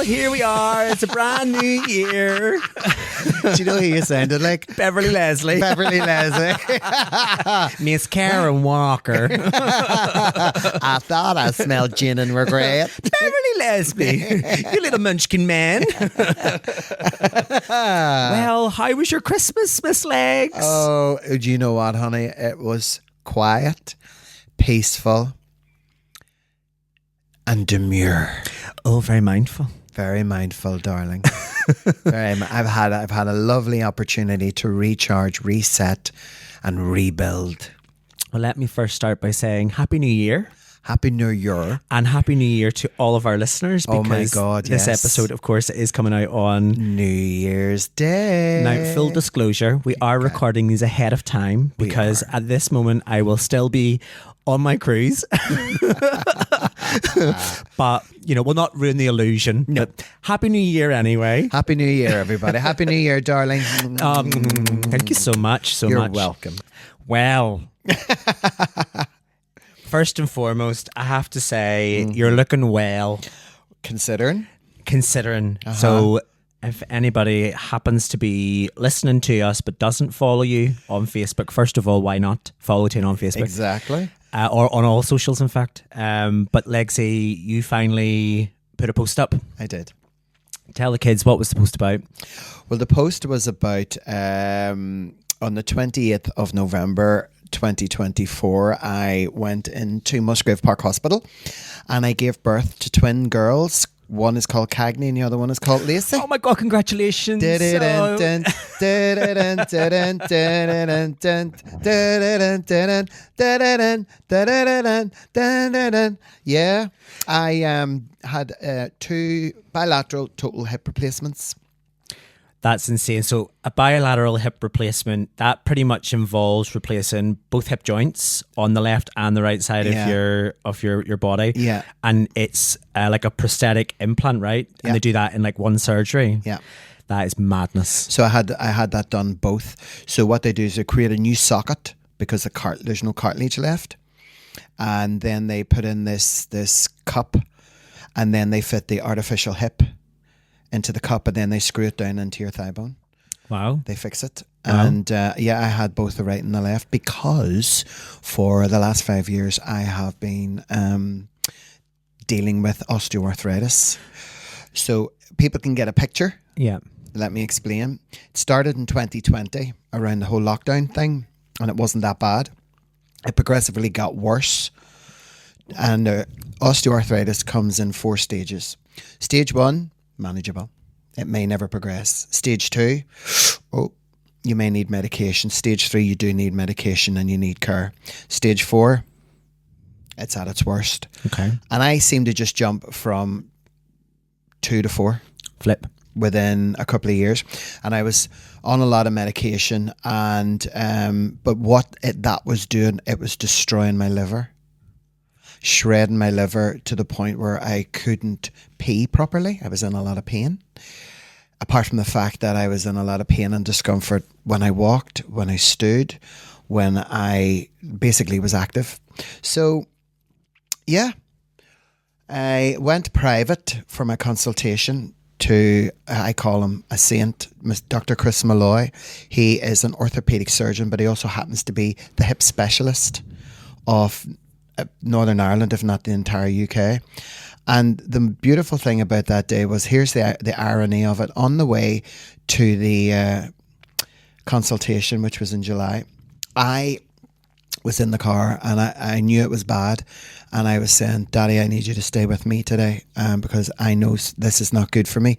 here we are. It's a brand new year. Do you know who you sounded like? Beverly Leslie. Beverly Leslie. Miss Karen Walker. I thought I smelled gin and regret. Beverly Leslie. You little munchkin man. Well, how was your Christmas, Miss Legs? Oh, do you know what, honey? It was quiet, peaceful, and demure. Oh, very mindful. Very mindful, darling. I've had a lovely opportunity to recharge, reset, and rebuild. Well, let me first start by saying Happy New Year. Happy New Year. And Happy New Year to all of our listeners. Because oh my God, this episode, of course, is coming out on New Year's Day. Now, full disclosure, we are recording these ahead of time because at this moment I will still be on my cruise. But, we'll not ruin the illusion. No. But Happy New Year anyway. Happy New Year, everybody. Happy New Year, darling. Thank you so much. You're welcome. Well, first and foremost, I have to say you're looking well. Considering. So if anybody happens to be listening to us but doesn't follow you on Facebook, first of all, why not follow Tina on Facebook? Exactly. Or on all socials, in fact. But Lexi, you finally put a post up. I did. Tell the kids, what was the post about? Well, the post was about on the 28th of November 2024, I went into Musgrave Park Hospital and I gave birth to twin girls. One is called Cagney and the other one is called Lacey. Oh my God, congratulations. Yeah, I had 2 bilateral total hip replacements. That's insane. So a bilateral hip replacement, that pretty much involves replacing both hip joints on the left and the right side of your body. Yeah. And it's like a prosthetic implant, right? And they do that in like one surgery. Yeah. That is madness. So I had that done both. So what they do is they create a new socket because there's no cartilage left. And then they put in this cup and then they fit the artificial hip into the cup and then they screw it down into your thigh bone. Wow. They fix it. Wow. And I had both the right and the left because for the last 5 years I have been dealing with osteoarthritis. So people can get a picture. Yeah. Let me explain. It started in 2020 around the whole lockdown thing and it wasn't that bad. It progressively got worse. And osteoarthritis comes in 4 stages. Stage 1, manageable. It may never progress. Stage 2, you may need medication. Stage 3, you do need medication and you need care. Stage 4, it's at its worst. Okay. And I seem to just jump from 2 to 4. Flip. Within a couple of years. And I was on a lot of medication and but what that was doing, it was destroying my liver. Shredding my liver to the point where I couldn't pee properly. I was in a lot of pain. Apart from the fact that I was in a lot of pain and discomfort when I walked, when I stood, when I basically was active. So, yeah, I went private for my consultation to, I call him a saint, Dr. Chris Malloy. He is an orthopedic surgeon, but he also happens to be the hip specialist of Northern Ireland, if not the entire UK. And the beautiful thing about that day was, here's the irony of it. On the way to the consultation, which was in July, I was in the car and I knew it was bad. And I was saying, Daddy, I need you to stay with me today because I know this is not good for me.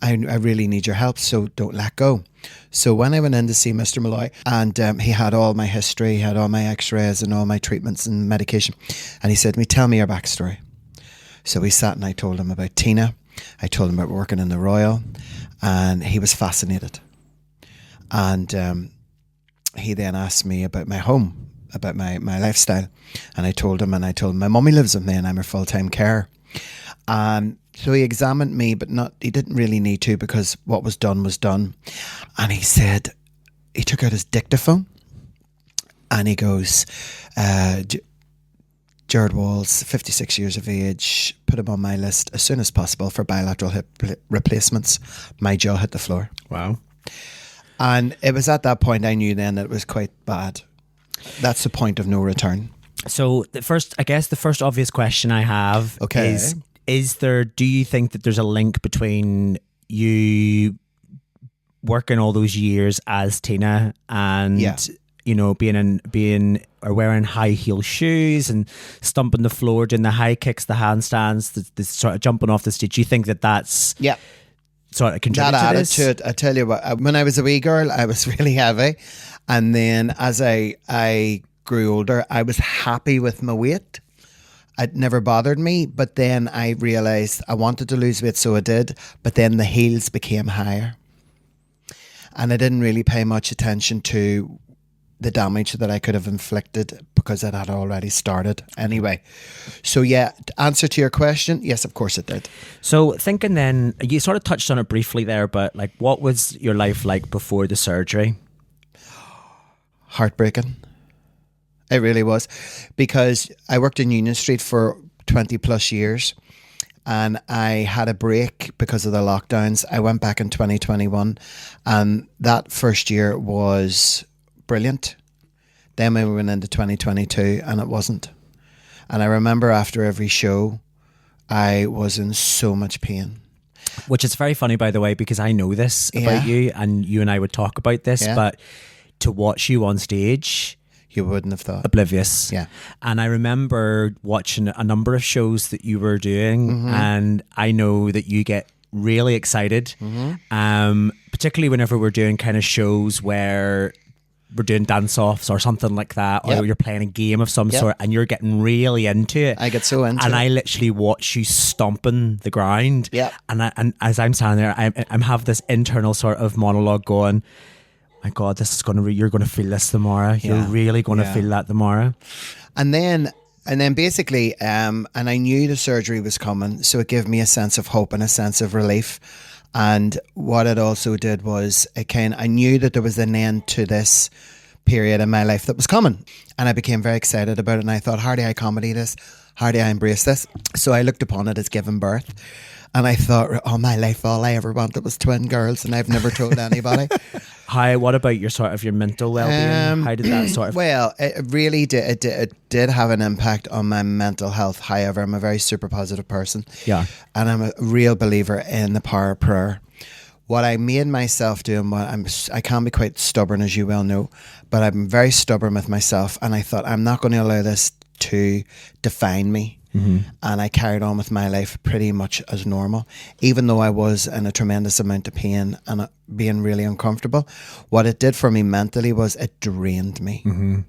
I really need your help, so don't let go. So when I went in to see Mr. Malloy, and he had all my history, he had all my x-rays and all my treatments and medication, and he said to me, tell me your backstory. So we sat and I told him about Tina. I told him about working in the Royal, and he was fascinated. And he then asked me about my home, about my lifestyle. And I told him my mummy lives with me and I'm her full-time carer. So he examined me, but he didn't really need to because what was done was done. And he said, he took out his dictaphone and he goes, do Jared Walls, 56 years of age, put him on my list as soon as possible for bilateral hip replacements. My jaw hit the floor. Wow. And it was at that point I knew then that it was quite bad. That's the point of no return. So the first obvious question I have do you think that there's a link between you working all those years as Tina and being or wearing high heel shoes and stomping the floor, doing the high kicks, the handstands, the sort of jumping off the stage? Do you think that's sort of contributed that to this? attitude? I tell you what, when I was a wee girl, I was really heavy, and then as I grew older, I was happy with my weight. It never bothered me, but then I realised I wanted to lose weight, so I did, but then the heels became higher. And I didn't really pay much attention to the damage that I could have inflicted because it had already started anyway. So answer to your question, yes, of course it did. So thinking then, you sort of touched on it briefly there, but like, what was your life like before the surgery? Heartbreaking. It really was, because I worked in Union Street for 20 plus years and I had a break because of the lockdowns. I went back in 2021 and that first year was brilliant. Then we went into 2022 and it wasn't. And I remember after every show, I was in so much pain. Which is very funny, by the way, because I know this about you and you and I would talk about this, but to watch you on stage... You wouldn't have thought. Oblivious. Yeah. And I remember watching a number of shows that you were doing, and I know that you get really excited, particularly whenever we're doing kind of shows where we're doing dance-offs or something like that, or you're playing a game of some sort and you're getting really into it. I get so into it. And I literally watch you stomping the ground. Yeah. And as I'm standing there, I'm have this internal sort of monologue going, my God, this is you're going to feel this tomorrow. You're really going to feel that tomorrow. And then basically, and I knew the surgery was coming, so it gave me a sense of hope and a sense of relief. And what it also did was, I knew that there was an end to this period in my life that was coming. And I became very excited about it. And I thought, how do I comedy this? How do I embrace this? So I looked upon it as giving birth. And I thought, all my life, all I ever wanted was twin girls, and I've never told anybody. What about your mental well-being? How did that sort of... Well, it really did. It did have an impact on my mental health. However, I'm a very super positive person. Yeah. And I'm a real believer in the power of prayer. What I made myself do, and I can be quite stubborn, as you well know, but I'm very stubborn with myself. And I thought, I'm not going to allow this to define me. Mm-hmm. And I carried on with my life pretty much as normal, even though I was in a tremendous amount of pain and being really uncomfortable. What it did for me mentally was it drained me. Mm-hmm.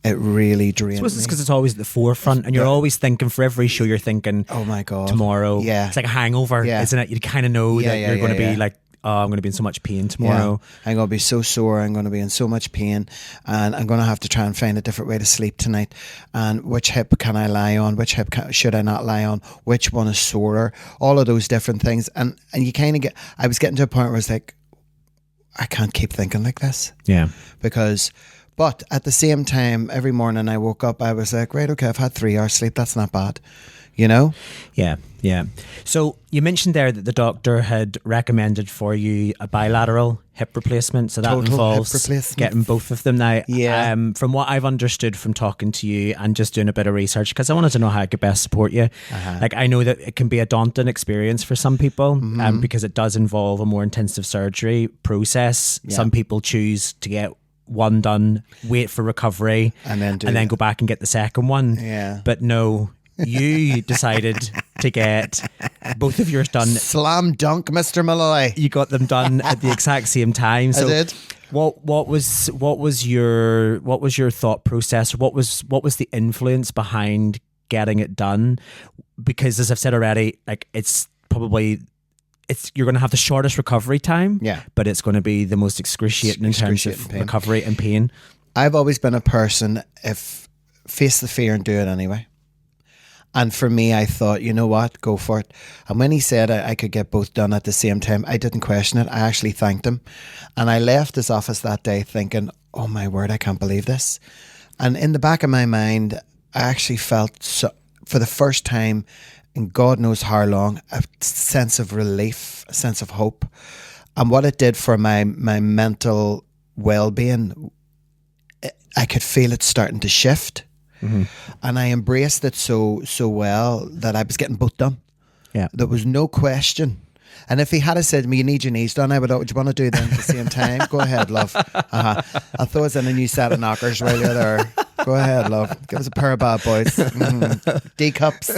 It really drained me. It's because it's always at the forefront, and you're always thinking, for every show you're thinking, oh my God, tomorrow. Yeah. It's like a hangover, isn't it? You kind of know that you're going to be like, oh, I'm going to be in so much pain tomorrow. Yeah. I'm going to be so sore. I'm going to be in so much pain. And I'm going to have to try and find a different way to sleep tonight. And which hip can I lie on? Which hip should I not lie on? Which one is sorer? All of those different things. And you kind of I was getting to a point where I was like, I can't keep thinking like this. Yeah. But at the same time, every morning I woke up, I was like, right, okay, I've had 3 hours sleep. That's not bad. You know? Yeah. So you mentioned there that the doctor had recommended for you a bilateral hip replacement. So that involves getting both of them now. Yeah. From what I've understood from talking to you and just doing a bit of research, because I wanted to know how I could best support you. Like, I know that it can be a daunting experience for some people, because it does involve a more intensive surgery process. Yeah. Some people choose to get one done, wait for recovery, and then go back and get the second one. Yeah. But no, you decided to get both of yours done. Slam dunk, Mr. Malloy. You got them done at the exact same time. So I did. What was your thought process? What was the influence behind getting it done? Because as I've said already, like you're going to have the shortest recovery time, but it's going to be the most excruciating in terms of recovery and pain. I've always been a person, if face the fear and do it anyway. And for me, I thought, you know what, go for it. And when he said I could get both done at the same time, I didn't question it. I actually thanked him. And I left his office that day thinking, oh my word, I can't believe this. And in the back of my mind, I actually felt, so, for the first time in God knows how long, a sense of relief, a sense of hope. And what it did for my mental well-being, I could feel it starting to shift. Mm-hmm. And I embraced it so well that I was getting both done. Yeah. There was no question. And if he had said to me, you need your knees done, I would, would you want to do them at the same time? Go ahead, love. I'll throw us in a new set of knockers while you're there. Go ahead, love. Give us a pair of bad boys. D cups.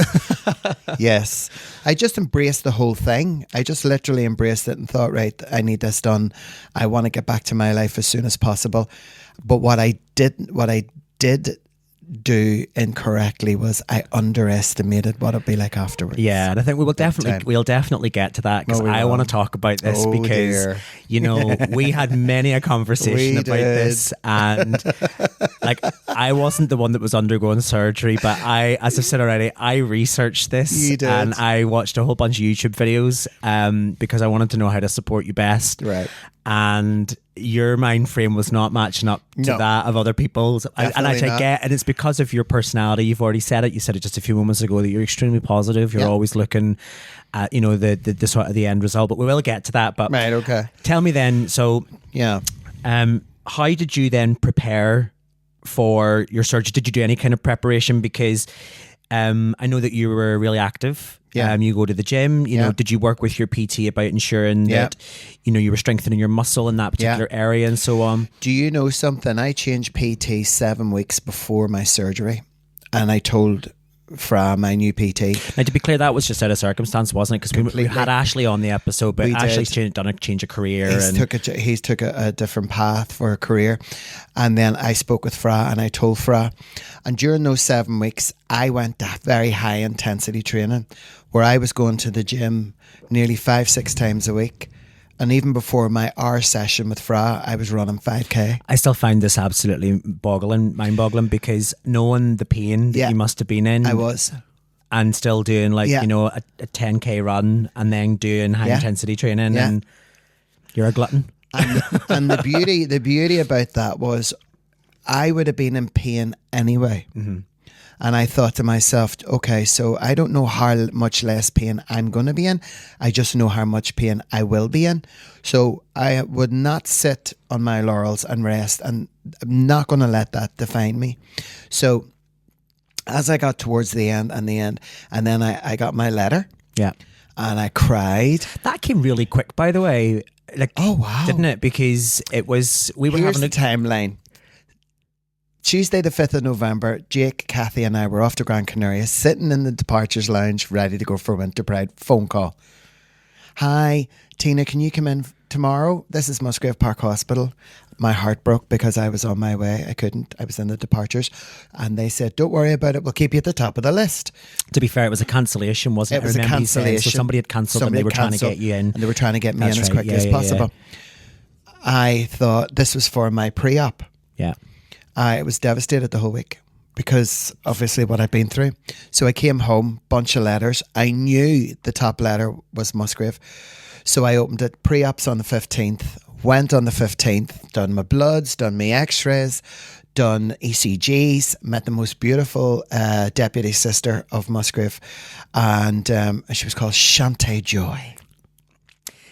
Yes. I just embraced the whole thing. I just literally embraced it and thought, right, I need this done. I want to get back to my life as soon as possible. But what I did do incorrectly was I underestimated what it'd be like afterwards. Yeah, and I think we'll definitely get to that, because I want to talk about this because you know, we had many a conversation about this, and like, I wasn't the one that was undergoing surgery, but I, as I've said already, I researched this and I watched a whole bunch of YouTube videos because I wanted to know how to support you best. Right. And your mind frame was not matching up to that of other people's. And I get, and it's because of your personality. You've already said it. You said it just a few moments ago that you're extremely positive. You're always looking at, you know, the sort of the end result. But we will get to that. But right, okay. Tell me then. So how did you then prepare for your surgery? Did you do any kind of preparation? Because I know that you were really active. Yeah. You go to the gym, you know, did you work with your PT about ensuring that, you know, you were strengthening your muscle in that particular area and so on? Do you know something? I changed PT 7 weeks before my surgery, and I told Fra, my new PT. Now, to be clear, that was just out of circumstance, wasn't it? Because we had Ashley on the episode, but Ashley's done a change of career. He's took a different path for a career. And then I spoke with Fra and I told Fra. And during those 7 weeks, I went to very high intensity training where I was going to the gym nearly 5-6 times a week. And even before my hour session with Fra, I was running 5K. I still find this absolutely mind-boggling, because knowing the pain that you must have been in. I was. And still doing you know, a 10K run and then doing high intensity training, and you're a glutton. And the beauty about that was I would have been in pain anyway. Mm-hmm. And I thought to myself, okay, so I don't know how much less pain I'm going to be in. I just know how much pain I will be in. So I would not sit on my laurels and rest, and I'm not going to let that define me. So as I got towards the end, and then I got my letter. Yeah. And I cried. That came really quick, by the way. Like, oh, wow. Didn't it? Because it was, we were having a timeline. Tuesday the 5th of November, Jake, Kathy and I were off to Gran Canaria, sitting in the departures lounge, ready to go for Winter Pride. Phone call. Hi, Tina, can you come in tomorrow? This is Musgrave Park Hospital. My heart broke because I was on my way. I couldn't. I was in the departures. And they said, don't worry about it. We'll keep you at the top of the list. To be fair, it was a cancellation, wasn't it? It was a cancellation. So somebody had cancelled and they were trying to get you in. And they were trying to get me in as quickly as possible. Yeah. I thought this was for my pre-op. Yeah. I was devastated the whole week because obviously what I'd been through. So I came home, bunch of letters. I knew the top letter was Musgrave. So I opened it, pre-ops on the 15th, went on the 15th, done my bloods, done my x-rays, done ECGs, met the most beautiful deputy sister of Musgrave, and she was called Shante Joy.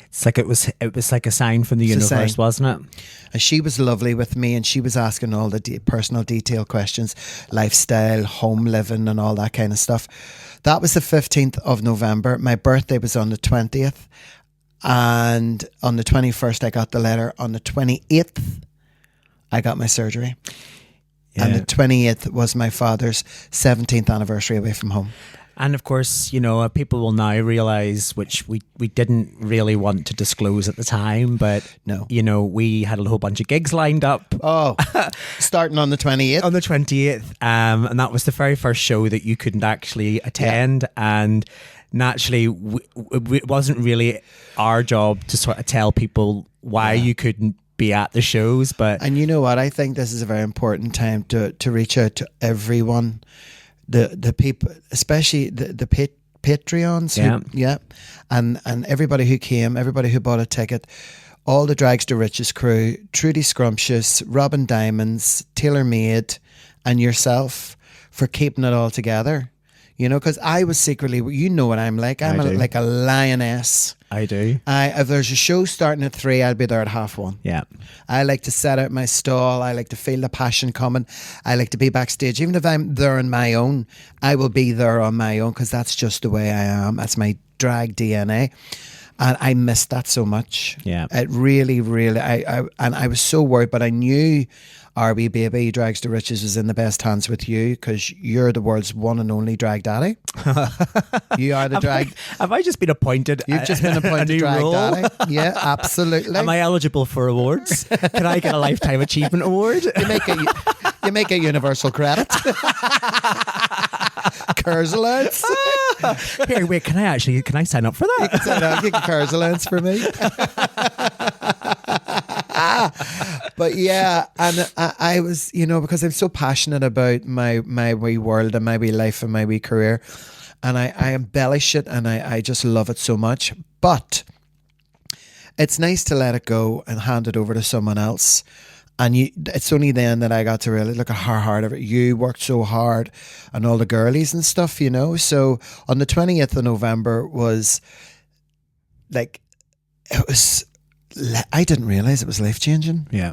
It's like it was like a sign from the universe, wasn't it? And she was lovely with me, and she was asking all the personal detail questions, lifestyle, home living and all that kind of stuff. That was the 15th of November. My birthday was on the 20th, and on the 21st I got the letter. On the 28th I got my surgery. Yeah. And the 28th was my father's 17th anniversary away from home. And of course, you know, people will now realise, which we didn't really want to disclose at the time, but no, you know, we had a whole bunch of gigs lined up. Oh, starting on the 28th? On the 28th. And that was the very first show that you couldn't actually attend. Yeah. And naturally, it wasn't really our job to sort of tell people why you couldn't be at the shows. And you know what? I think this is a very important time to reach out to everyone. The people, especially the Patreons, and everybody who came, everybody who bought a ticket, all the Drags to Riches crew, Trudy Scrumptious, Robin Diamonds, Taylor Made, and yourself, for keeping it all together. You know, because I was secretly, you know what I'm like. I'm like a lioness. I do. If there's a show starting at 3, I'll be there at 1:30. Yeah. I like to set out my stall. I like to feel the passion coming. I like to be backstage. Even if I'm there on my own, I will be there on my own because that's just the way I am. That's my drag DNA. And I missed that so much. Yeah. It really, really, I was so worried, but I knew our wee baby, Drags to Riches, was in the best hands with you because you're the world's one and only drag daddy. You are the drag. Have I just been appointed? You've just been appointed drag role? daddy. Yeah, absolutely. Am I eligible for awards? Can I get a Lifetime Achievement Award? You make a universal credit. Curse allowance. Here, wait, can I sign up for that? You can sign up. You can curse allowance for me. But yeah, and I was, you know, because I'm so passionate about my wee world and my wee life and my wee career, and I embellish it and I just love it so much. But it's nice to let it go and hand it over to someone else. And it's only then that I got to really look at how hard you worked so hard and all the girlies and stuff, you know. So on the 20th of November was like, I didn't realise it was life-changing. Yeah.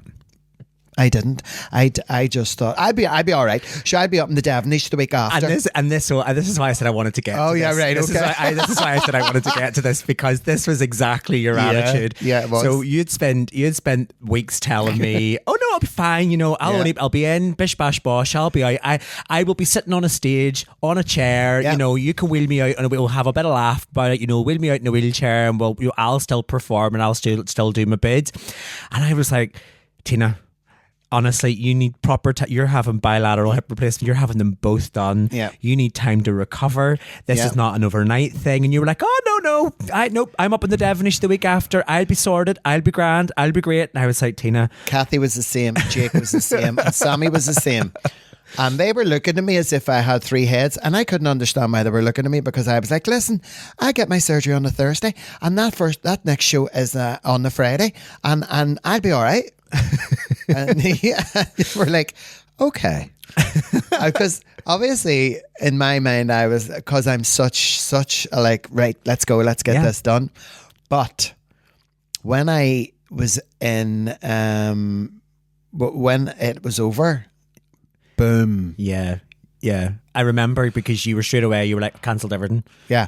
I didn't. I just thought I'd be all right. Sure, I'd be up in the Devonish the week after. And this is why I said I wanted to get. Oh to yeah, this. right. This okay. this is why I said I wanted to get to this because this was exactly your attitude. Yeah, it was. So you'd spent weeks telling me, "Oh no, I'll be fine. You know, I'll be in bish bash bosh. I'll be out. I will be sitting on a stage on a chair. You know, you can wheel me out and we'll have a bit of laugh about it. You know, wheel me out in a wheelchair and I'll still perform and I'll still do my bit." And I was like, Tina, honestly, you need proper you're having bilateral hip replacement. You're having them both done. Yeah. You need time to recover. This is not an overnight thing. And you were like, oh, no. I'm up in the Devonish the week after. I'll be sorted. I'll be grand. I'll be great. And I was like, Tina. Kathy was the same. Jake was the same. And Sammy was the same. And they were looking at me as if I had 3 heads. And I couldn't understand why they were looking at me because I was like, listen, I get my surgery on a Thursday. And that next show is on the Friday. And I'll be all right. And we're like, okay. Because obviously in my mind I was, because I'm such a like, right, let's go, let's get this done. But when I was in when it was over, boom. Yeah I remember because you were straight away, you were like, cancelled everything. Yeah.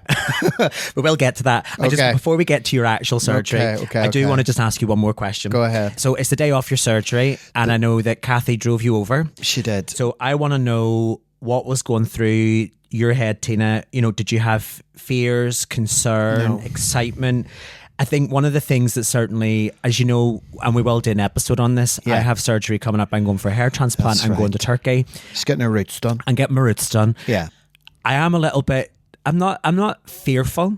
But we'll get to that. Before we get to your actual surgery, I do want to just ask you one more question. Go ahead. So it's the day off your surgery, and I know that Kathy drove you over. She did. So I want to know what was going through your head, Tina. You know, did you have fears, concern, excitement? I think one of the things that certainly, as you know, and we will do an episode on this, I have surgery coming up. I'm going for a hair transplant. I'm going to Turkey. She's getting her roots done. And get my roots done. Yeah. I am a little bit, I'm not fearful,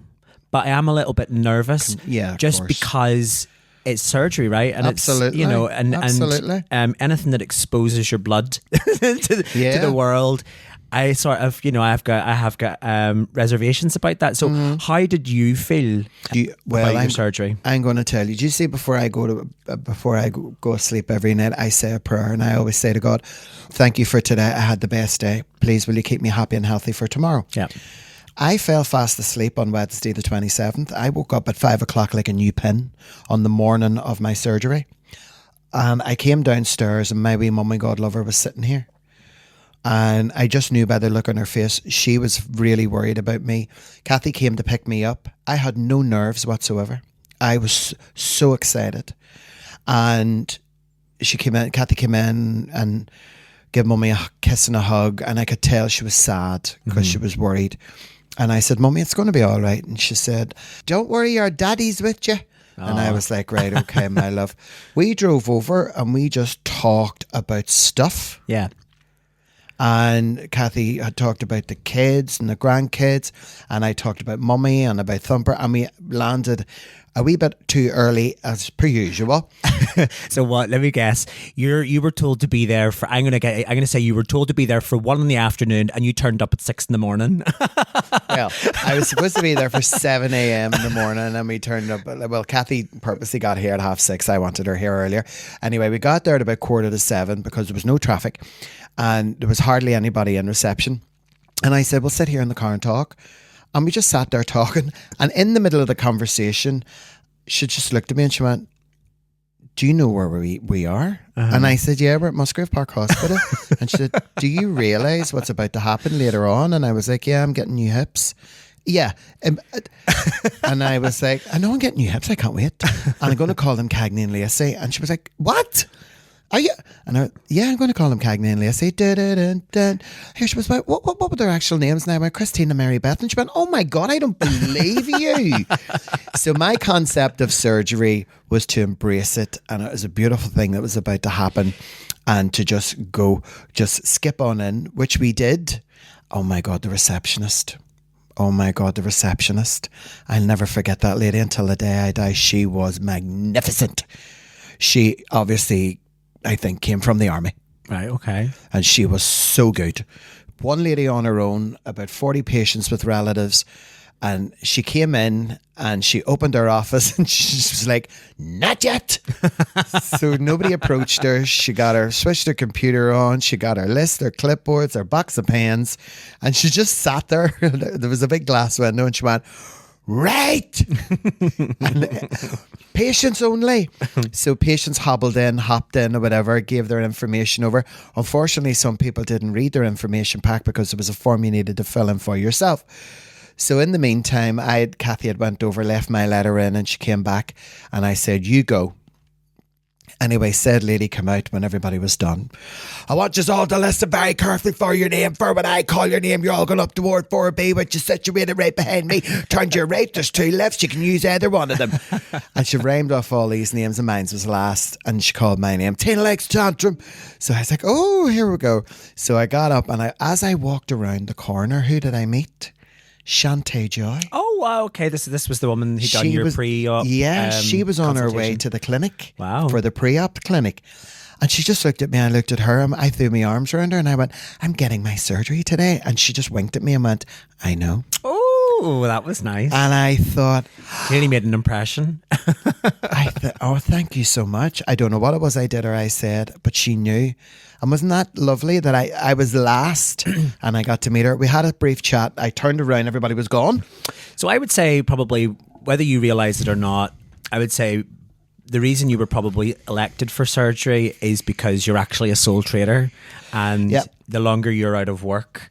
but I am a little bit nervous. Yeah, just because it's surgery, right? And absolutely. It's, you know, and anything that exposes your blood to the world, I sort of, you know, I have got reservations about that. So how did you feel about your surgery? I'm going to tell you. Do you see, before I go to sleep every night, I say a prayer, and I always say to God, thank you for today. I had the best day. Please, will you keep me happy and healthy for tomorrow? Yeah. I fell fast asleep on Wednesday the 27th. I woke up at 5 o'clock like a new pin on the morning of my surgery. And I came downstairs and my wee mummy, God love her, was sitting here. And I just knew by the look on her face, she was really worried about me. Kathy came to pick me up. I had no nerves whatsoever. I was so excited. And Kathy came in and gave Mummy a kiss and a hug. And I could tell she was sad because she was worried. And I said, Mummy, it's going to be all right. And she said, don't worry, your daddy's with you. And I was like, right, okay, my love. We drove over and we just talked about stuff. Yeah. And Kathy had talked about the kids and the grandkids, and I talked about Mummy and about Thumper, and we landed a wee bit too early as per usual. So what? Let me guess. You were told to be there for. I'm gonna say you were told to be there for 1 PM, and you turned up at 6 AM. Well, I was supposed to be there for 7 AM in the morning, and we turned up. Well, Kathy purposely got here at 6:30. I wanted her here earlier. Anyway, we got there at about 6:45 because there was no traffic. and there was hardly anybody in reception. And I said, we'll sit here in the car and talk. And we just sat there talking. And in the middle of the conversation, she just looked at me and she went, do you know where we are? And I said, yeah, we're at Musgrave Park Hospital. And she said, do you realise what's about to happen later on? And I was like, yeah, I'm getting new hips. Yeah. And I was like, I know I'm getting new hips. I can't wait. And I'm going to call them Cagney and Lacey. And she was like, what? Are you? And I'm going to call them Cagney and Lacey. Here she was like, what were their actual names? And I went, Christina, Mary Beth. And she went, oh my God, I don't believe you. So my concept of surgery was to embrace it. And it was a beautiful thing that was about to happen. And to just skip on in, which we did. Oh my God, the receptionist. Oh my God, the receptionist. I'll never forget that lady until the day I die. She was magnificent. She obviously, I think, came from the army. Right, okay. And she was so good. One lady on her own, about 40 patients with relatives. And she came in and she opened her office and she was like, not yet. So nobody approached her. She switched her computer on. She got her list, her clipboards, her box of pens. And she just sat there. There was a big glass window and she went, right. And, patients only. So patients hopped in or whatever, gave their information over. Unfortunately, some people didn't read their information pack because there was a form you needed to fill in for yourself. So in the meantime, Kathy had went over, left my letter in, and she came back and I said, you go. Anyway, said lady come out when everybody was done. I want you all to listen very carefully for your name. For when I call your name, you're all going up to Ward 4B, which is situated right behind me. Turn to your right, there's 2 lefts. You can use either one of them. And she rhymed off all these names and mine was last. And she called my name, Tina Likes Tantrum. So I was like, oh, here we go. So I got up and as I walked around the corner, who did I meet? Shantae Joy. Oh, wow, okay. This was the woman who done your pre-op. Yeah, she was on her way to the clinic. Wow. For the pre-op clinic. And she just looked at me, I looked at her, and I threw my arms around her and I went, I'm getting my surgery today. And she just winked at me and went, I know. Oh, that was nice. And I thought... Really made an impression. I thought, oh, thank you so much. I don't know what it was I did or I said, but she knew. And wasn't that lovely that I was last and I got to meet her? We had a brief chat. I turned around, everybody was gone. So I would say probably, whether you realise it or not, I would say the reason you were probably elected for surgery is because you're actually a sole trader. And the longer you're out of work,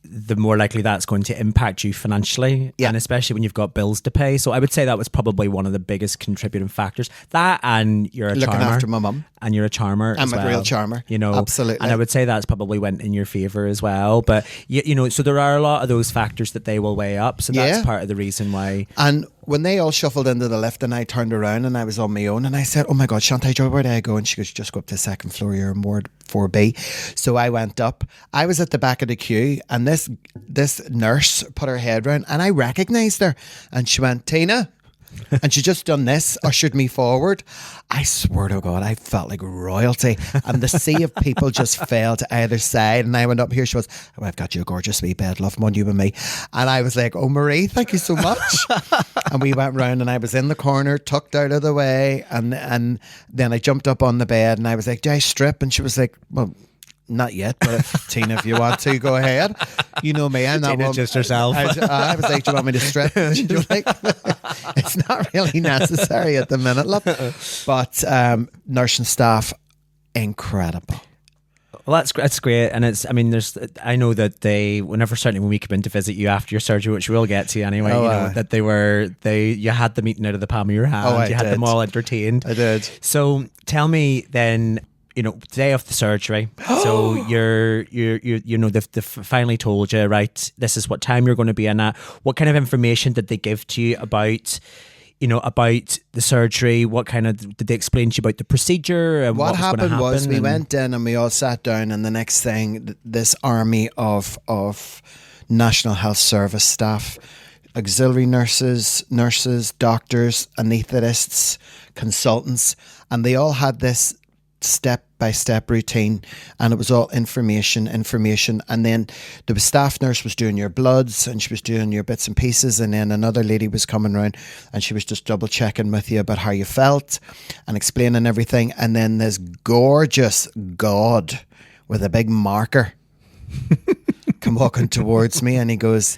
the more likely that's going to impact you financially, and especially when you've got bills to pay. So I would say that was probably one of the biggest contributing factors. That, and you're a looking charmer. after my mum. And you're a charmer I'm as well. a real charmer. You know, absolutely. And I would say that's probably went in your favour as well. But, you know, so there are a lot of those factors that they will weigh up. So that's part of the reason why. And when they all shuffled into the lift and I turned around and I was on my own and I said, oh my God, Shantae Joy, where do I go? And she goes, just go up to the second floor, you're in Ward 4B. So I went up. I was at the back of the queue and this nurse put her head round and I recognised her and she went, Tina. And she just done this, ushered me forward. I swear to God, I felt like royalty. And the sea of people just fell to either side. And I went up here. She was, oh, I've got you a gorgeous wee bed, love, one, you and me. And I was like, oh, Marie, thank you so much. And we went round and I was in the corner, tucked out of the way. And then I jumped up on the bed and I was like, do I strip? And she was like, well, not yet, but Tina, if you want to, go ahead. You know me, I'm not Tina just herself. I was like, do you want me to strip? And she was like, it's not really necessary at the minute, love. But nursing staff, incredible. Well, that's great, and I know that certainly when we come in to visit you after your surgery, which we'll get to anyway, that you had the meeting out of the palm of your hand. You had them all entertained. I did. So tell me then, you know, day of the surgery. So they've finally told you, right, this is what time you're going to be in at. What kind of information did they give to you about the surgery? What kind of, did they explain to you about the procedure? And what happened was we went in and we all sat down, and the next thing, this army of National Health Service staff, auxiliary nurses, doctors, anaesthetists, consultants, and they all had this step-by-step routine, and it was all information, and then the staff nurse was doing your bloods and she was doing your bits and pieces, and then another lady was coming around and she was just double checking with you about how you felt and explaining everything. And then this gorgeous god with a big marker come walking towards me, and he goes,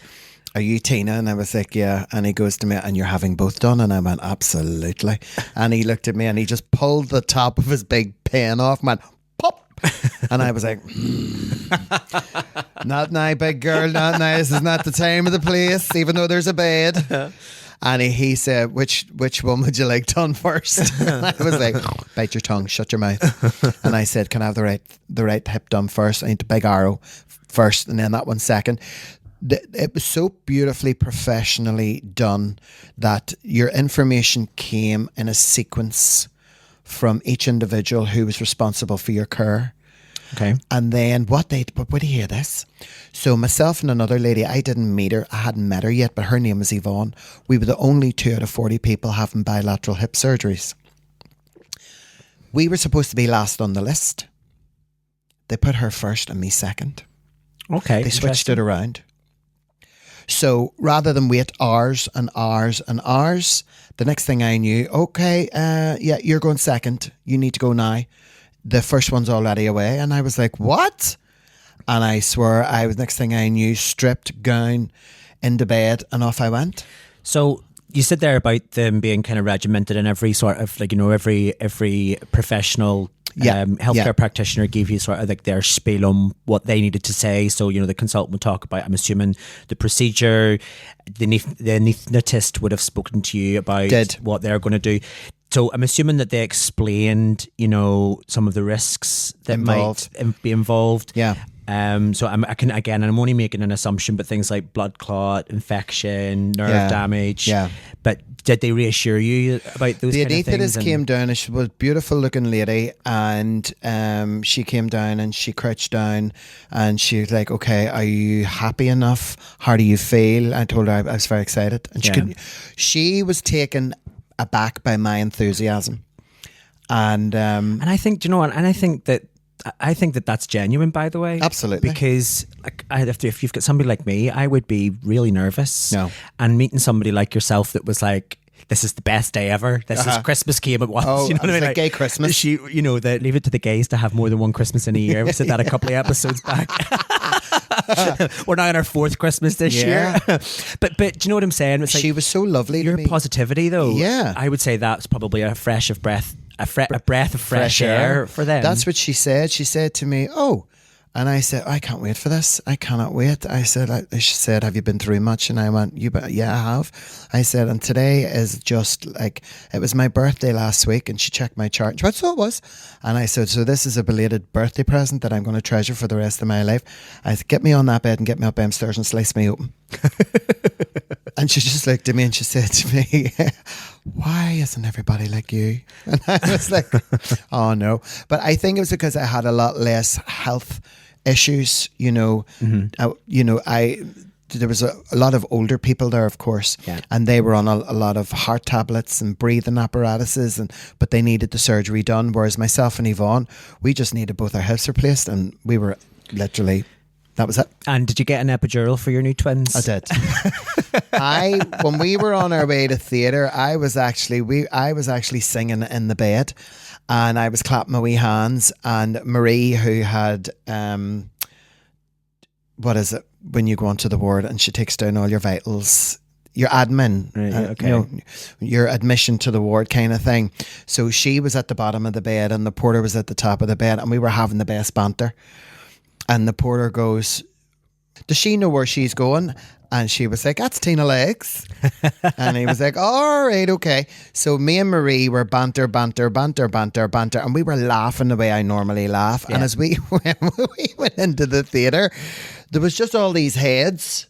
"Are you Tina?" And I was like, "Yeah." And he goes to me, "And you're having both done?" And I went, "Absolutely." And he looked at me and he just pulled the top of his big pen off and went, "Pop." And I was like, "Not now, big girl, not now. This is not the time or the place, even though there's a bed." And he said, which one would you like done first? And I was like, "Bite your tongue, shut your mouth." And I said, "Can I have the right hip done first? I need the big arrow first, and then that one second." It was so beautifully professionally done that your information came in a sequence from each individual who was responsible for your care. Okay. And then but would you hear this? So myself and another lady, I didn't meet her. I hadn't met her yet, but her name was Yvonne. We were the only 2 out of 40 people having bilateral hip surgeries. We were supposed to be last on the list. They put her first and me second. Okay. They switched it around. So rather than wait hours and hours and hours, the next thing I knew, okay, yeah, you're going second. You need to go now. The first one's already away. And I was like, what? And I swear, next thing I knew, stripped, gown, into bed, and off I went. So you said there about them being kind of regimented, and every sort of every professional healthcare practitioner gave you sort of like their spiel on what they needed to say. So, the consultant would talk about, I'm assuming, the procedure. The anaesthetist would have spoken to you about what they're going to do. So I'm assuming that they explained, some of the risks that might be involved. Yeah. So I'm only making an assumption, but things like blood clot, infection, nerve damage. Yeah. But did they reassure you about those kind of things? The anaesthetist came down, and she was a beautiful looking lady, and she came down and she crouched down and she was like, "Okay, are you happy enough? How do you feel?" I told her I was very excited, and she was taken aback by my enthusiasm. And I think, I think that that's genuine, by the way. Absolutely. Because if you've got somebody like me, I would be really nervous. No. And meeting somebody like yourself that was like, this is the best day ever. This is Christmas came at once. Oh, you know what I mean? Like gay Christmas. Leave it to the gays to have more than one Christmas in a year. We said that a couple of episodes back. We're now in our 4th Christmas this year. But do you know what I'm saying? It's like, she was so lovely. Your positivity, though. Yeah. I would say that's probably a breath of fresh air for them. That's what she said. She said to me, "Oh," and I said, "I can't wait for this. I cannot wait." I said, she said, "Have you been through much?" And I went, "Yeah, I have." I said, "And today is just like, it was my birthday last week." And she checked my chart. She went, "So it was." And I said, "So this is a belated birthday present that I'm going to treasure for the rest of my life." I said, "Get me on that bed and get me up downstairs and slice me open." And she just looked at me and she said to me, "Why isn't everybody like you?" And I was like, "Oh no." But I think it was because I had a lot less health issues, there was a lot of older people there, of course, and they were on a lot of heart tablets and breathing apparatuses, but they needed the surgery done, whereas myself and Yvonne, we just needed both our hips replaced, and we were literally, that was it. And did you get an epidural for your new twins? I did. When we were on our way to theatre, I was actually singing in the bed, and I was clapping my wee hands, and Marie, who had what is it when you go onto the ward and she takes down all your vitals, your admin, your admission to the ward kind of thing. So she was at the bottom of the bed and the porter was at the top of the bed, and we were having the best banter. And the porter goes, "Does she know where she's going?" And she was like, "That's Tina Legs." And he was like, "All right, okay." So me and Marie were banter, and we were laughing the way I normally laugh. Yeah. And as we went into the theatre, there was just all these heads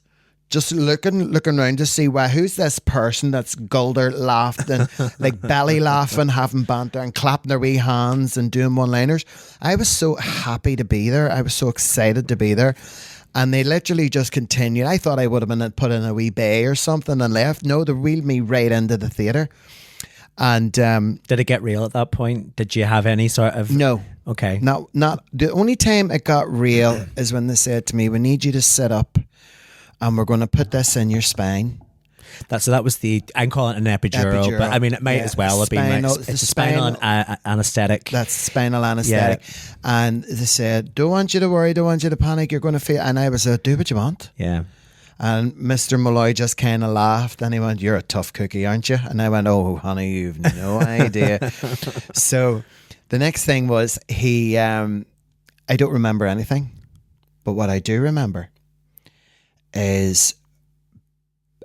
just looking around to see, who's this person that's gulder laughed and like belly laughing, having banter and clapping their wee hands and doing one-liners. I was so happy to be there. I was so excited to be there. And they literally just continued. I thought I would have been put in a wee bay or something and left. No, they wheeled me right into the theatre. And did it get real at that point? Did you have any sort of... No. Okay. Not the only time it got real is when they said to me, "We need you to sit up and we're going to put this in your spine." That was I'm calling it an epidural, but I mean, it might as well have been. It's a spinal anaesthetic. That's spinal anaesthetic. Yeah. And they said, don't want you to worry, don't want you to panic, you're going to feel. And I was do what you want. Yeah. And Mr. Malloy just kind of laughed and he went, you're a tough cookie, aren't you? And I went, oh, honey, you've no idea. So the next thing was I don't remember anything, but what I do remember is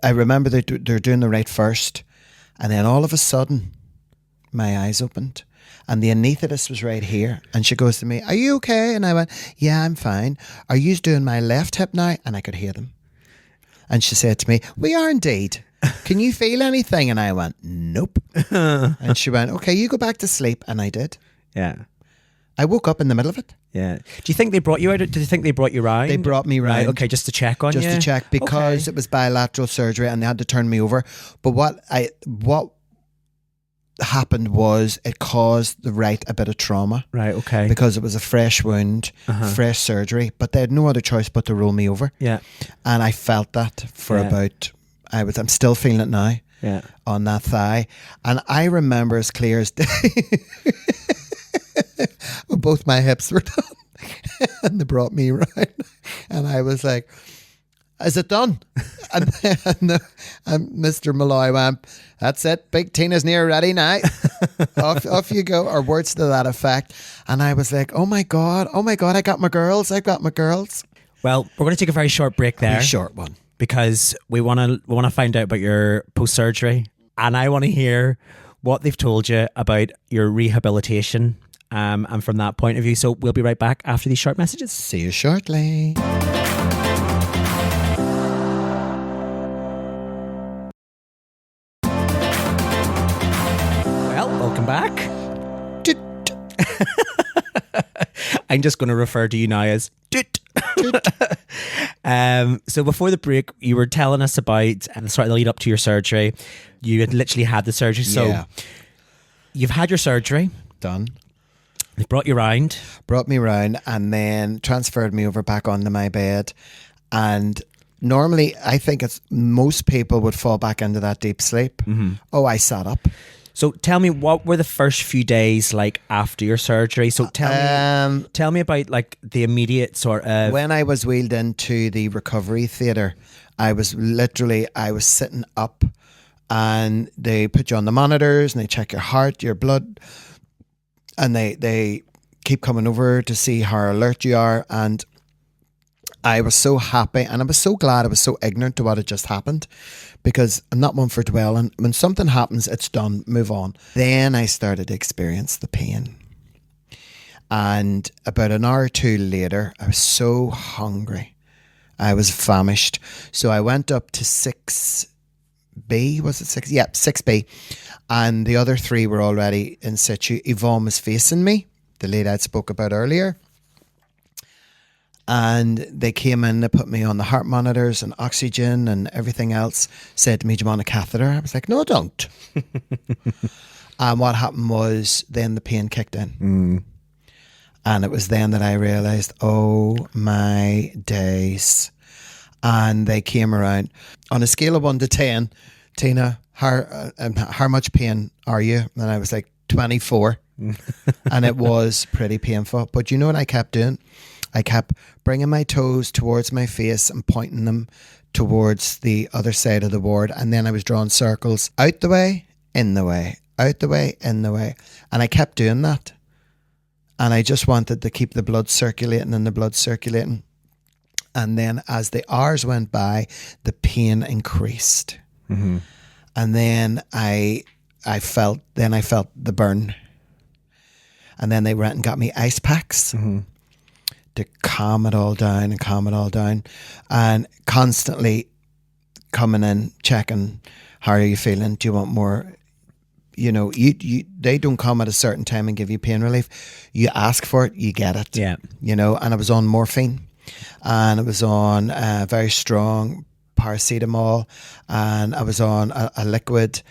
I remember they're doing the right first, and then all of a sudden my eyes opened and the anaesthetist was right here and she goes to me, are you okay? And I went, yeah, I'm fine. Are you doing my left hip now? And I could hear them. And she said to me, we are indeed. Can you feel anything? And I went, nope. And she went, okay, you go back to sleep. And I did. Yeah. I woke up in the middle of it. Yeah. Do you think they brought you out? Do you think they brought you round? They brought me round. Right, okay, just to check on you? Just to check, because it was bilateral surgery and they had to turn me over. But what happened was it caused the right a bit of trauma. Right, okay. Because it was a fresh wound, fresh surgery, but they had no other choice but to roll me over. Yeah. And I felt that for about, I'm still feeling it now. Yeah. On that thigh. And I remember as clear as day when both my hips were done and they brought me around and I was like, is it done? and Mr. Malloy went, that's it, big Tina's near ready now. off you go, or words to that effect. And I was like, oh my God, I got my girls. Well, we're going to take a very short break there. A short one. Because we want to find out about your post-surgery, and I want to hear what they've told you about your rehabilitation, and from that point of view. So we'll be right back after these short messages. See you shortly. Well, welcome back. I'm just going to refer to you now as Doot. So before the break, you were telling us about the lead up to your surgery. You had literally had the surgery. So you've had your surgery. Done. They brought you round. Brought me round and then transferred me over back onto my bed. And normally, I think most people would fall back into that deep sleep. Mm-hmm. Oh, I sat up. So tell me, what were the first few days like after your surgery? So tell me about like the immediate sort of... When I was wheeled into the recovery theatre, I was sitting up and they put you on the monitors and they check your heart, your blood, and they keep coming over to see how alert you are. And I was so happy and I was so glad I was so ignorant to what had just happened, because I'm not one for dwelling. When something happens, it's done, move on. Then I started to experience the pain. And about an hour or two later, I was so hungry. I was famished. So I went up to 6B, was it 6? Yeah, 6B. And the other three were already in situ. Yvonne was facing me, the lady I spoke about earlier. And they came in, they put me on the heart monitors and oxygen and everything else, said to me, do you want a catheter? I was like, no, I don't. And what happened was then the pain kicked in. Mm. And it was then that I realised, oh my days. And they came around. On a scale of 1 to 10, Tina, how much pain are you? And I was like, 24. And it was pretty painful. But you know what I kept doing? I kept bringing my toes towards my face and pointing them towards the other side of the ward. And then I was drawing circles out the way, in the way, out the way, in the way. And I kept doing that. And I just wanted to keep the blood circulating and the blood circulating. And then as the hours went by, the pain increased. Mm-hmm. And then I felt the burn. And then they went and got me ice packs. Mm-hmm. To calm it all down and constantly coming in, checking, how are you feeling? Do you want more? You know, they don't come at a certain time and give you pain relief. You ask for it, you get it. Yeah. You know, and I was on morphine and I was on very strong paracetamol and I was on a liquid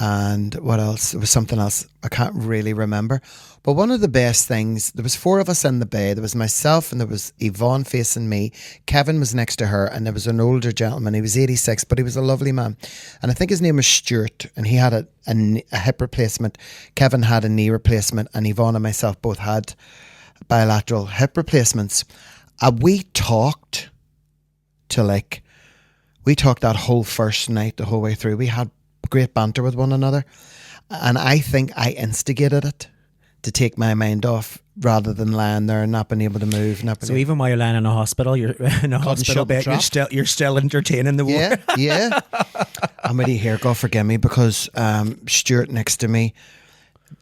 And what else? There was something else I can't really remember. But one of the best things, there was 4 of us in the bay. There was myself and there was Yvonne facing me. Kevin was next to her, and there was an older gentleman. He was 86, but he was a lovely man. And I think his name was Stuart, and he had a hip replacement. Kevin had a knee replacement, and Yvonne and myself both had bilateral hip replacements. We talked that whole first night, the whole way through. We had great banter with one another, and I think I instigated it to take my mind off rather than lying there and not being able to move. Even while you're lying in a hospital, you're in a hospital bed, you're still entertaining the war. Yeah. I'm ready here, God forgive me, because Stuart next to me,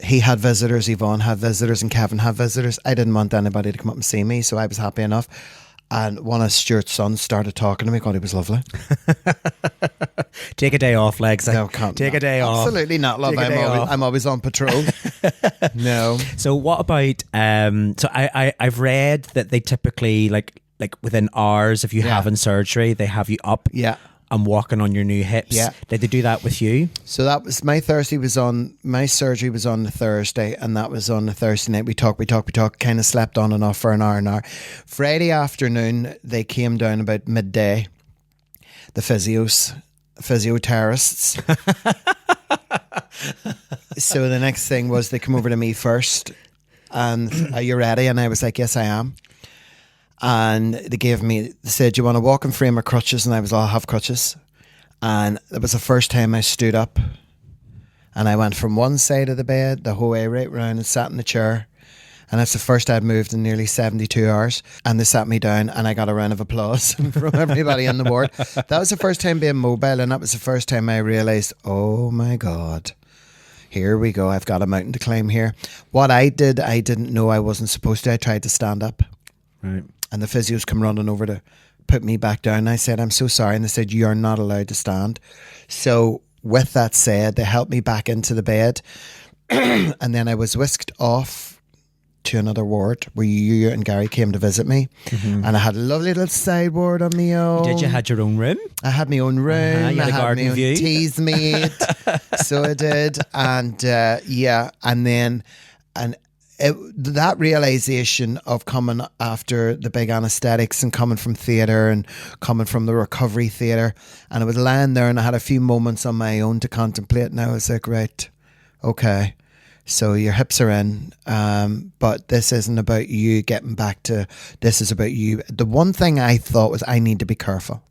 he had visitors, Yvonne had visitors, and Kevin had visitors. I didn't want anybody to come up and see me, so I was happy enough. And one of Stuart's sons started talking to me. God, he was lovely. Take a day off, Legs. No, Take a day off. Absolutely not, love. I'm always on patrol. No. So what about? So I've read that they typically like within hours, if you having surgery, they have you up. Yeah. And walking on your new hips. Yeah. Did they do that with you? So that was my surgery was on the Thursday, and that was on the Thursday night. We talked, kind of slept on and off for an hour. Friday afternoon, they came down about midday, the physiotherapists. So the next thing was they come over to me first, and are you ready? And I was like, yes, I am. And they said, do you want a walking frame or crutches? And I was, I'll have crutches. And it was the first time I stood up. And I went from one side of the bed the whole way right round and sat in the chair. And that's the first I'd moved in nearly 72 hours. And they sat me down, and I got a round of applause from everybody in the ward. That was the first time being mobile, and that was the first time I realised, oh my God, here we go. I've got a mountain to climb here. What I did, I didn't know I wasn't supposed to. I tried to stand up. Right. And the physios come running over to put me back down. I said, I'm so sorry. And they said, you are not allowed to stand. So with that said, they helped me back into the bed. And then I was whisked off to another ward where you and Gary came to visit me. Mm-hmm. And I had a lovely little side ward on my own. Did you had your own room? I had my own room. You had a garden my view. Own teas made. So I did. And and then... that realisation of coming after the big anaesthetics and coming from theatre and coming from the recovery theatre, and I was lying there and I had a few moments on my own to contemplate, and I was like, right, okay, so your hips are in, but this isn't about you getting back to, this is about you. The one thing I thought was I need to be careful.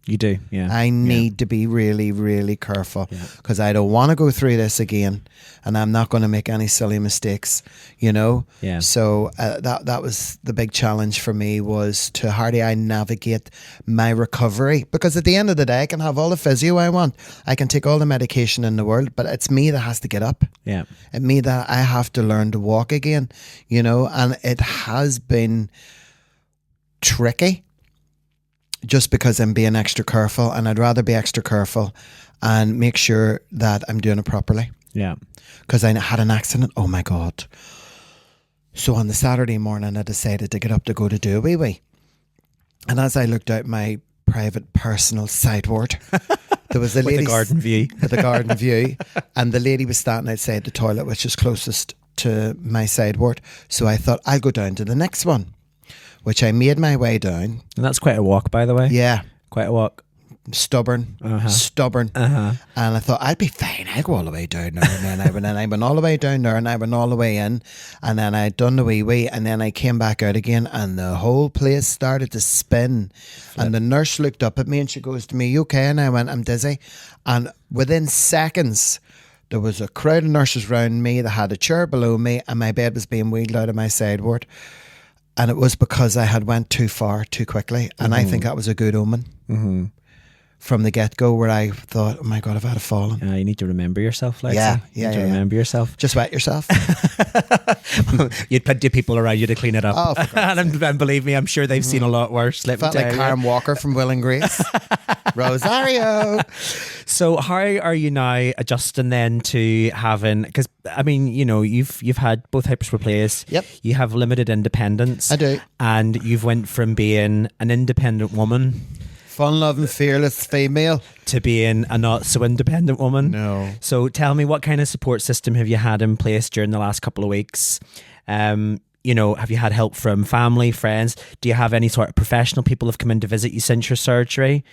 You do, yeah. I need to be really, really careful because I don't want to go through this again, and I'm not going to make any silly mistakes, you know? Yeah. So that was the big challenge for me, was to how do I navigate my recovery? Because at the end of the day, I can have all the physio I want. I can take all the medication in the world, but it's me that has to get up. Yeah. It's me that I have to learn to walk again, you know? And it has been tricky, just because I'm being extra careful, and I'd rather be extra careful and make sure that I'm doing it properly. Yeah. Because I had an accident. Oh my God. So on the Saturday morning, I decided to get up to go to do a wee-wee. And as I looked out my private personal side ward, there was a lady with a garden view. With a garden view. And the lady was standing outside the toilet, which is closest to my side ward. So I thought, I'll go down to the next one, which I made my way down. And that's quite a walk, by the way. Yeah. Quite a walk. Stubborn. And I thought, I'd be fine. I'll go all the way down there. And then I went all the way down there, and I went all the way in. And then I'd done the wee, and then I came back out again, and the whole place started to spin. Flip. And the nurse looked up at me, and she goes to me, you okay? And I went, I'm dizzy. And within seconds, there was a crowd of nurses around me that had a chair below me, and my bed was being wheeled out of my side ward. And it was because I had went too far too quickly. And I think that was a good omen from the get-go, where I thought, oh my God, I've had a fallen. You need to remember yourself, Lexi. Yeah. Remember yourself. Just wet yourself. You'd plenty of people around you to clean it up. Oh, and believe me, I'm sure they've seen a lot worse. Felt like Karen Walker from Will and Grace. Rosario. So how are you now adjusting then to having, because I mean, you know, you've had both hips replaced. Yep. You have limited independence. I do. And you've went from being an independent woman fun-loving, fearless female to being a not so independent woman. No. So tell me, what kind of support system have you had in place during the last couple of weeks? Have you had help from family, friends? Do you have any sort of professional people have come in to visit you since your surgery?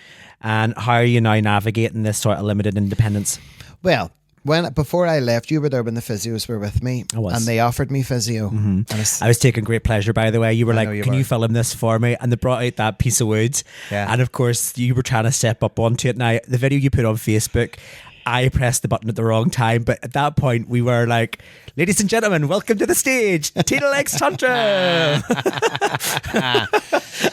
And how are you now navigating this sort of limited independence? Well, before I left, you were there when the physios were with me. I was. And they offered me physio. Mm-hmm. I was taking great pleasure, by the way. You were like, can you film this for me? And they brought out that piece of wood. Yeah. And of course, you were trying to step up onto it. Now, the video you put on Facebook, I pressed the button at the wrong time, but at that point we were like, ladies and gentlemen, welcome to the stage, Tina Legs Tantra.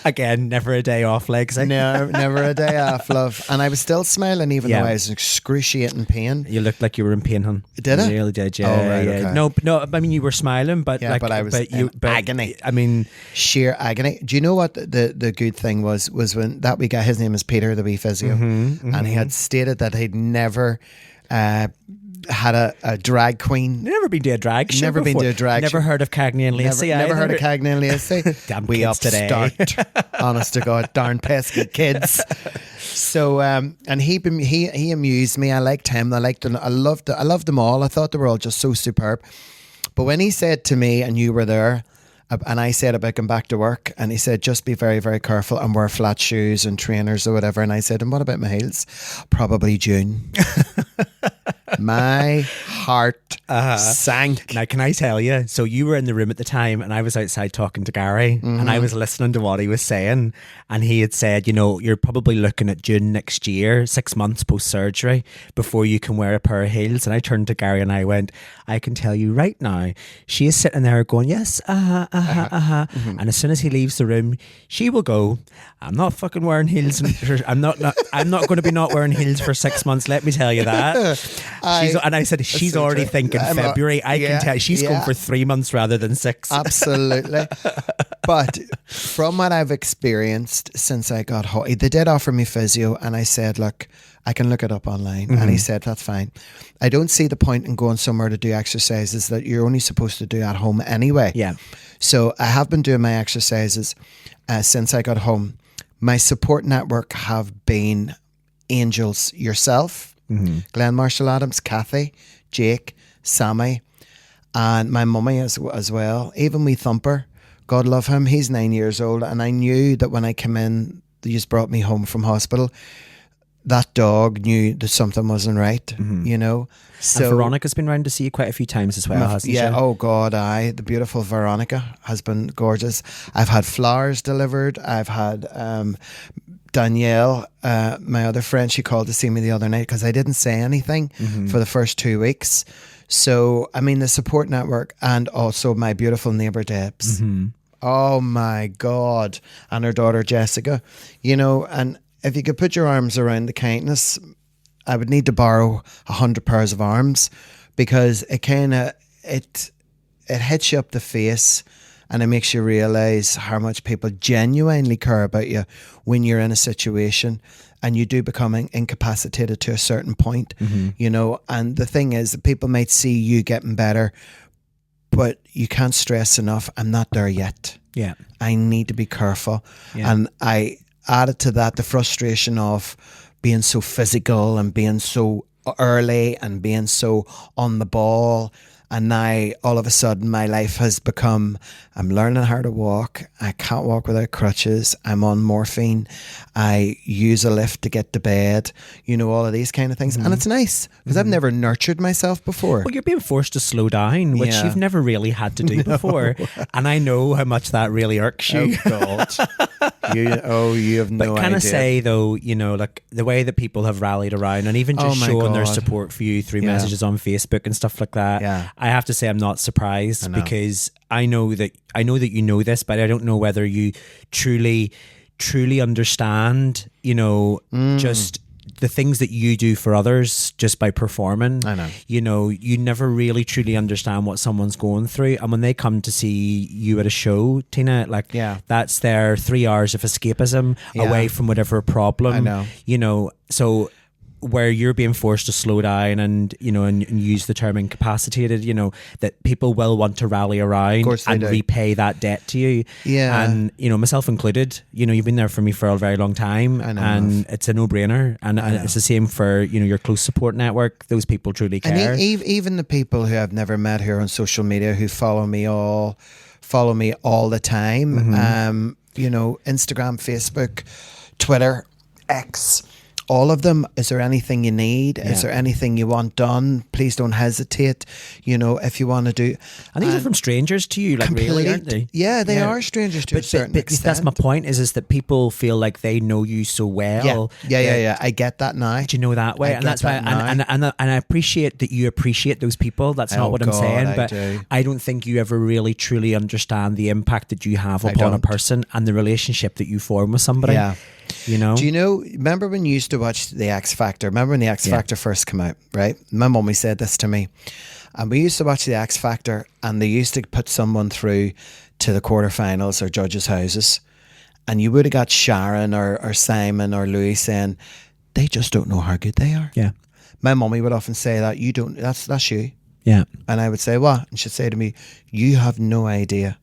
Again, never a day off, Legs. No, never a day off, love. And I was still smiling even though I was in excruciating pain. You looked like you were in pain, hon. Did I? You really did, yeah. Oh, right, yeah. Okay. No, I mean, you were smiling, but but I was in agony. I mean, sheer agony. Do you know what the good thing was when that wee guy, his name is Peter, the wee physio, and he had stated that he'd never had a drag queen. Never been to a drag show. Never been to a drag show. Never heard of Cagney and Lacey. Never heard of Cagney and Lacey. Damn we kids upstart. Today. Honest to God, darn pesky kids. So and he amused me. I liked him. I loved them all. I thought they were all just so superb. But when he said to me, and you were there, and I said about going back to work, and he said, just be very, very careful and wear flat shoes and trainers or whatever. And I said, and what about my heels? Probably June. My heart sank. Now, can I tell you? So you were in the room at the time, and I was outside talking to Gary, and I was listening to what he was saying, and he had said, you're probably looking at June next year, 6 months post-surgery, before you can wear a pair of heels. And I turned to Gary and I went, I can tell you right now, she is sitting there going, yes, and as soon as he leaves the room, she will go, I'm not fucking wearing heels. I'm not going to be not wearing heels for 6 months. Let me tell you that. And I said, she's already thinking February. I can tell she's going for 3 months rather than 6. Absolutely. But from what I've experienced since I got home, they did offer me physio, and I said, look, I can look it up online. And he said, that's fine. I don't see the point in going somewhere to do exercises that you're only supposed to do at home anyway. Yeah. So I have been doing my exercises since I got home. My support network have been angels, yourself, Glenn Marshall Adams, Kathy, Jake, Sammy, and my mummy as well. Even wee Thumper, God love him, he's 9 years old. And I knew that when I came in, they just brought me home from hospital. That dog knew that something wasn't right, So and Veronica's been round to see you quite a few times as well, hasn't she? Yeah, oh God, the beautiful Veronica has been gorgeous. I've had flowers delivered. I've had Danielle, my other friend, she called to see me the other night because I didn't say anything for the first 2 weeks. So, I mean, the support network, and also my beautiful neighbour Debs. Oh my God. And her daughter Jessica, and if you could put your arms around the kindness, I would need to borrow 100 pairs of arms, because it hits you up the face, and it makes you realise how much people genuinely care about you when you're in a situation and you do become incapacitated to a certain point, and the thing is that people might see you getting better, but you can't stress enough, I'm not there yet. Yeah. I need to be careful. Yeah. And I added to that the frustration of being so physical and being so early and being so on the ball. And now all of a sudden my life has become, I'm learning how to walk. I can't walk without crutches. I'm on morphine. I use a lift to get to bed. All of these kind of things. And it's nice because I've never nurtured myself before. Well, you're being forced to slow down, which you've never really had to do before. And I know how much that really irks you. Oh God. You have no idea. But can I say though, like the way that people have rallied around and even just showing their support for you through messages on Facebook and stuff like that. Yeah. I have to say I'm not surprised, because I know that you know this, but I don't know whether you truly understand, just the things that you do for others just by performing. I know. You never really truly understand what someone's going through. And when they come to see you at a show, Tina, that's their 3 hours of escapism away from whatever problem. I know. So where you're being forced to slow down and and use the term incapacitated, that people will want to rally around and repay that debt to you. Yeah. And, myself included, you've been there for me for a very long time. I know, and it's a no-brainer. And it's the same for, your close support network. Those people truly care. And even the people who I've never met here on social media who follow me all the time. Mm-hmm. Instagram, Facebook, Twitter, X, all of them. Is there anything you need? Is there anything you want done? Please don't hesitate. If you want to do. And these are from strangers to you, like really, aren't they? Yeah, they are strangers to a certain extent. That's my point. Is that people feel like they know you so well. Yeah. I get that now. Do you know that way? And that's why. And I appreciate that you appreciate those people. That's not what I'm saying. But I don't think you ever really truly understand the impact that you have upon a person and the relationship that you form with somebody. Yeah. Do you remember when you used to watch The X Factor? Remember when The X Factor first came out, right? My mummy said this to me. And we used to watch The X Factor and they used to put someone through to the quarterfinals or judges' houses. And you would have got Sharon or Simon or Louis saying, they just don't know how good they are. Yeah. My mummy would often say that, that's you. Yeah. And I would say, what? And she'd say to me, you have no idea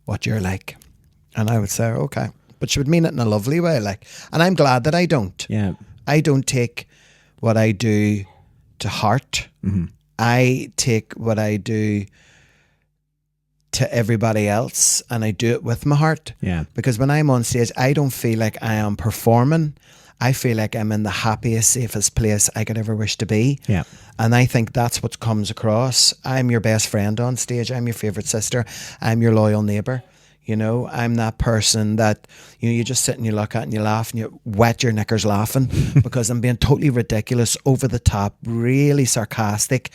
what you're like. And I would say, okay. But she would mean it in a lovely way, and I'm glad that I don't. Yeah. I don't take what I do to heart. Mm-hmm. I take what I do to everybody else and I do it with my heart. Yeah. Because when I'm on stage, I don't feel like I am performing. I feel like I'm in the happiest, safest place I could ever wish to be. Yeah. And I think that's what comes across. I'm your best friend on stage. I'm your favourite sister. I'm your loyal neighbour. I'm that person that, you just sit and you look at and you laugh and you wet your knickers laughing because I'm being totally ridiculous, over the top, really sarcastic,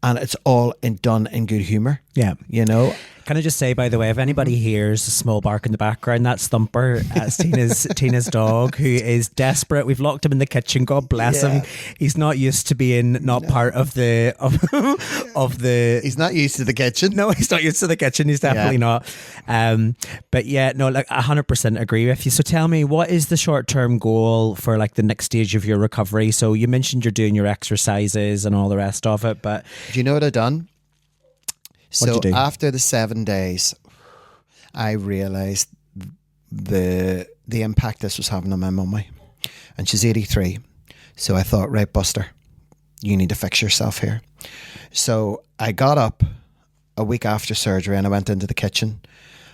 and it's all done in good humour. Yeah. Can I just say, by the way, if anybody hears a small bark in the background, that's Thumper. That's Tina's dog, who is desperate. We've locked him in the kitchen. God bless him. He's not used to being part of the of the. He's not used to the kitchen. No, he's not used to the kitchen. He's definitely not. But yeah, no, 100% agree with you. So tell me, what is the short-term goal for the next stage of your recovery? So you mentioned you're doing your exercises and all the rest of it, but do you know what I've done? What'd you do? After the 7 days, I realised the impact this was having on my mummy. And she's 83. So I thought, right, Buster, you need to fix yourself here. So I got up a week after surgery and I went into the kitchen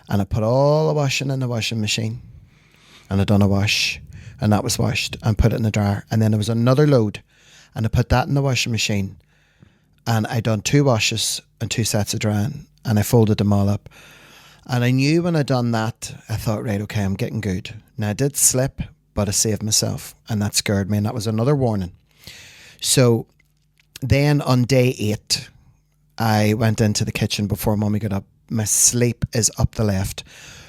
and I put all the washing in the washing machine. And I done a wash and that was washed and put it in the dryer. And then there was another load and I put that in the washing machine. And I done 2 washes and 2 sets of drying and I folded them all up. And I knew when I done that, I thought, right, okay, I'm getting good. Now I did slip, but I saved myself and that scared me and that was another warning. So then on day 8, I went into the kitchen before Mummy got up. My sleep is up the left.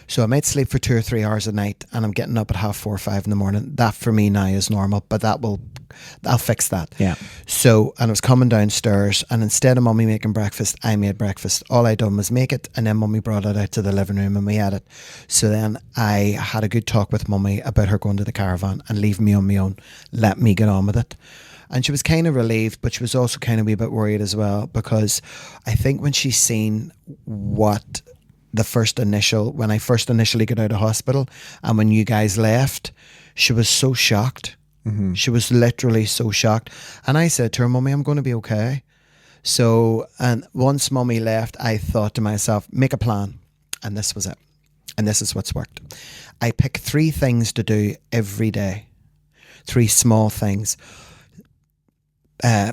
So I might sleep for 2 or 3 hours a night and I'm getting up at 4:30 or 5 in the morning. That for me now is normal, but I'll fix that. Yeah. So, and I was coming downstairs and instead of Mummy making breakfast, I made breakfast. All I done was make it and then Mummy brought it out to the living room and we had it. So then I had a good talk with Mummy about her going to the caravan and leaving me on my own, let me get on with it. And she was kind of relieved, but she was also kind of a wee bit worried as well because I think when she's seen what when I first initially got out of hospital and when you guys left, she was so shocked. Mm-hmm. She was literally so shocked. And I said to her, Mummy, I'm going to be okay. So, and once Mummy left, I thought to myself, make a plan. And this was it. And this is what's worked. I pick 3 things to do every day. 3 small things.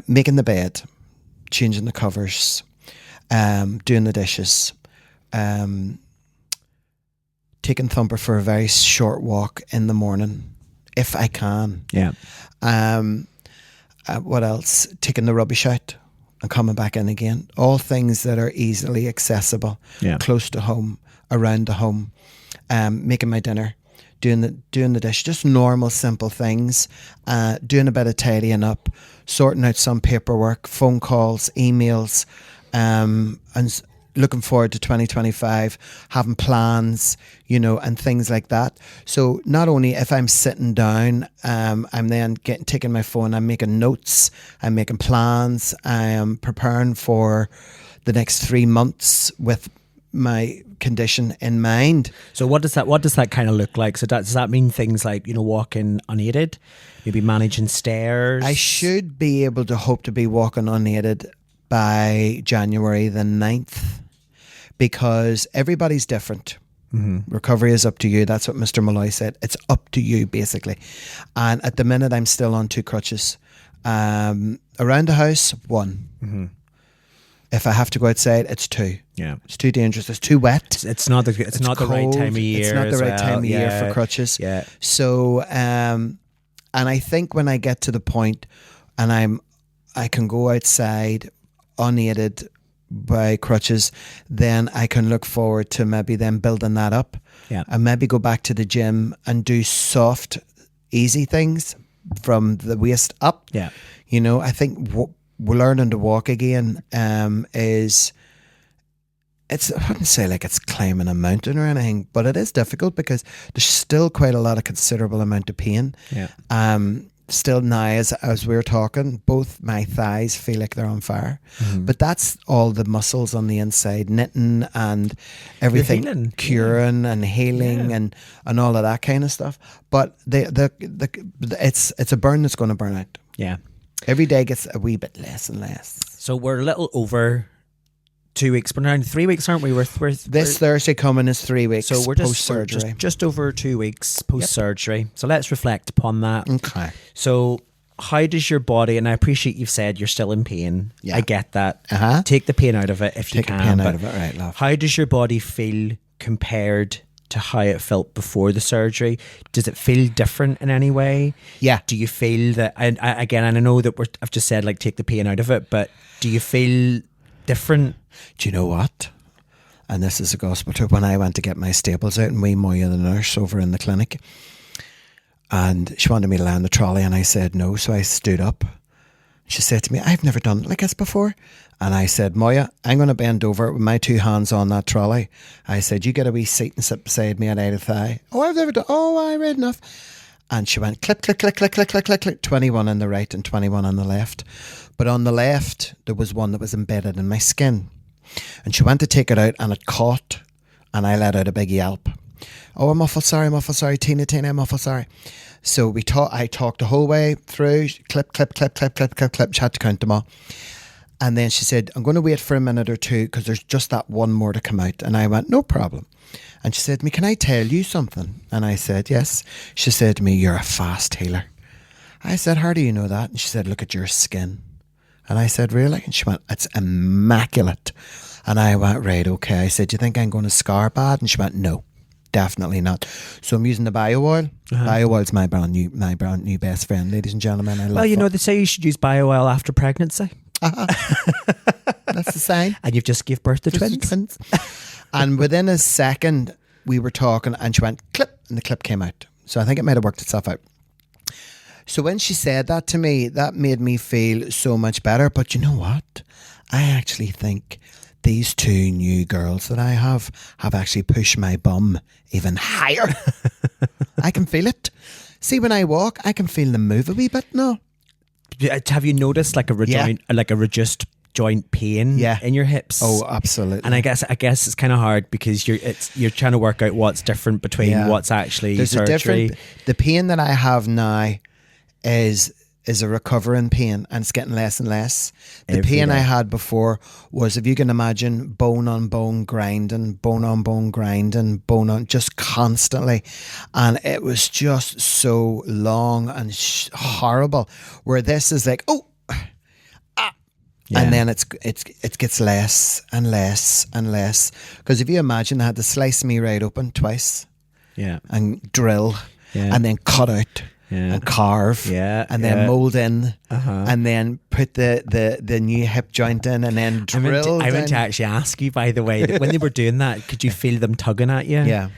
Making the bed, changing the covers, doing the dishes, taking Thumper for a very short walk in the morning, if I can. Yeah. What else? Taking the rubbish out and coming back in again. All things that are easily accessible, close to home, around the home. Making my dinner, doing the dish, just normal, simple things. Doing a bit of tidying up, sorting out some paperwork, phone calls, emails, and looking forward to 2025, having plans, you know, and things like that. So not only if I'm sitting down, I'm then taking my phone, I'm making notes, I'm making plans, I am preparing for the next 3 months with my condition in mind. So what does that kind of look like? So does that mean things like, you know, walking unaided, maybe managing stairs? I should be able to hope to be walking unaided by January the 9th, because everybody's different. Recovery is up to you. That's what Mr. Malloy said. It's up to you, basically. And at the minute, I'm still on 2 crutches. Around the house, 1. If I have to go outside, it's 2. Yeah, it's too dangerous. It's too wet. It's not the right time of year. It's not the right time of year for crutches. Yeah. So, and I think when I get to the point, and I can go outside unaided by crutches, then I can look forward to maybe then building that up. Yeah. And maybe go back to the gym and do soft, easy things from the waist up. Yeah. You know, I think learning to walk again is, I wouldn't say like it's climbing a mountain or anything, but it is difficult because there's still quite a lot of considerable amount of pain. Yeah. Still now, as we're talking, both my thighs feel like they're on fire. But that's all the muscles on the inside, knitting and everything, curing and healing and all of that kind of stuff. But it's a burn that's going to burn out. Yeah. Every day gets a wee bit less and less. So we're a little over 2 weeks, but around 3 weeks, aren't we? This Thursday coming is 3 weeks. So we're just over 2 weeks post surgery. So let's reflect upon that. Okay. So how does your body? And I appreciate you've said you're still in pain. Yeah. I get that. Take the pain out of it if you can. Take the pain out of it, right, love? How does your body feel compared to how it felt before the surgery? Does it feel different in any way? Yeah. Do you feel that? And again, and I know that I've just said like take the pain out of it, but do you feel different? Do you know what? And this is a gospel truth. When I went to get my staples out, and we Moya, the nurse over in the clinic, and she wanted me to land the trolley, and I said no, so I stood up. She said to me, I've never done it like this before. And I said, Moya, I'm going to bend over with my 2 hands on that trolley. I said, you get a wee seat and sit beside me at either thigh. Oh, I've never done. Oh, I read enough. And she went click, click, click, click, click, click, click, click, 21 on the right and 21 on the left. But on the left, there was one that was embedded in my skin. And she went to take it out, and it caught, and I let out a big yelp. Oh, I'm awful sorry, Tina, I'm awful sorry. So I talked the whole way through, clip, clip, clip, clip, clip, clip, clip. She had to count them all. And then she said, I'm going to wait for a minute or two because there's just that one more to come out. And I went, no problem. And she said to me, can I tell you something? And I said, yes. She said to me, you're a fast healer. I said, how do you know that? And she said, look at your skin. And I said, really? And she went, it's immaculate. And I went, right, okay. I said, do you think I'm going to scar bad? And she went, no, definitely not. So I'm using the bio oil. Bio oil's my brand new best friend, ladies and gentlemen. I love Well, you know, they say you should use bio oil after pregnancy. That's the sign. And you've just gave birth to twins. And within a second, we were talking, and she went, clip, and the clip came out. So I think it might have worked itself out. So when she said that to me, that made me feel so much better. But you know what? I actually think these 2 new girls that I have actually pushed my bum even higher. I can feel it. See, when I walk, I can feel them move a wee bit now. Have you noticed like a reduced joint pain in your hips? Oh, absolutely. And I guess it's kind of hard because you're trying to work out what's different between what's actually surgery. The pain that I have now is a recovering pain, and it's getting less and less. The pain I had before was, if you can imagine, bone on bone grinding, bone on bone grinding, bone on, just constantly. And it was just so long and horrible, where this is like, and then it gets less and less and less. Because if you imagine, I had to slice me right open twice, and drill, and then cut out, and carve, and then mold in, and then put the new hip joint in, and then drill. I meant to actually ask you, by the way, that when they were doing that, could you feel them tugging at you? Yeah.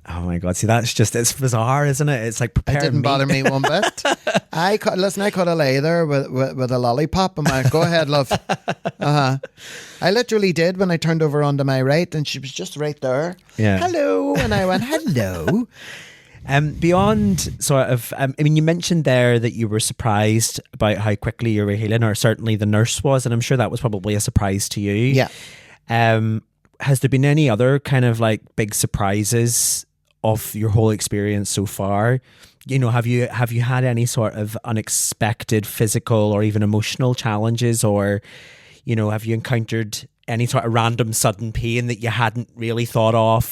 Oh my God. See, it's bizarre, isn't it? It's like preparing It didn't bother me one bit. I could have lay there with a lollipop. I'm like, go ahead, love. I literally did when I turned over onto my right and she was just right there. Yeah. Hello. And I went, hello. Beyond sort of, I mean, you mentioned there that you were surprised about how quickly you were healing, or certainly the nurse was, and I'm sure that was probably a surprise to you. Yeah. Has there been any other kind of like big surprises of your whole experience so far? You know, have you had any sort of unexpected physical or even emotional challenges, or, you know, have you encountered any sort of random sudden pain that you hadn't really thought of?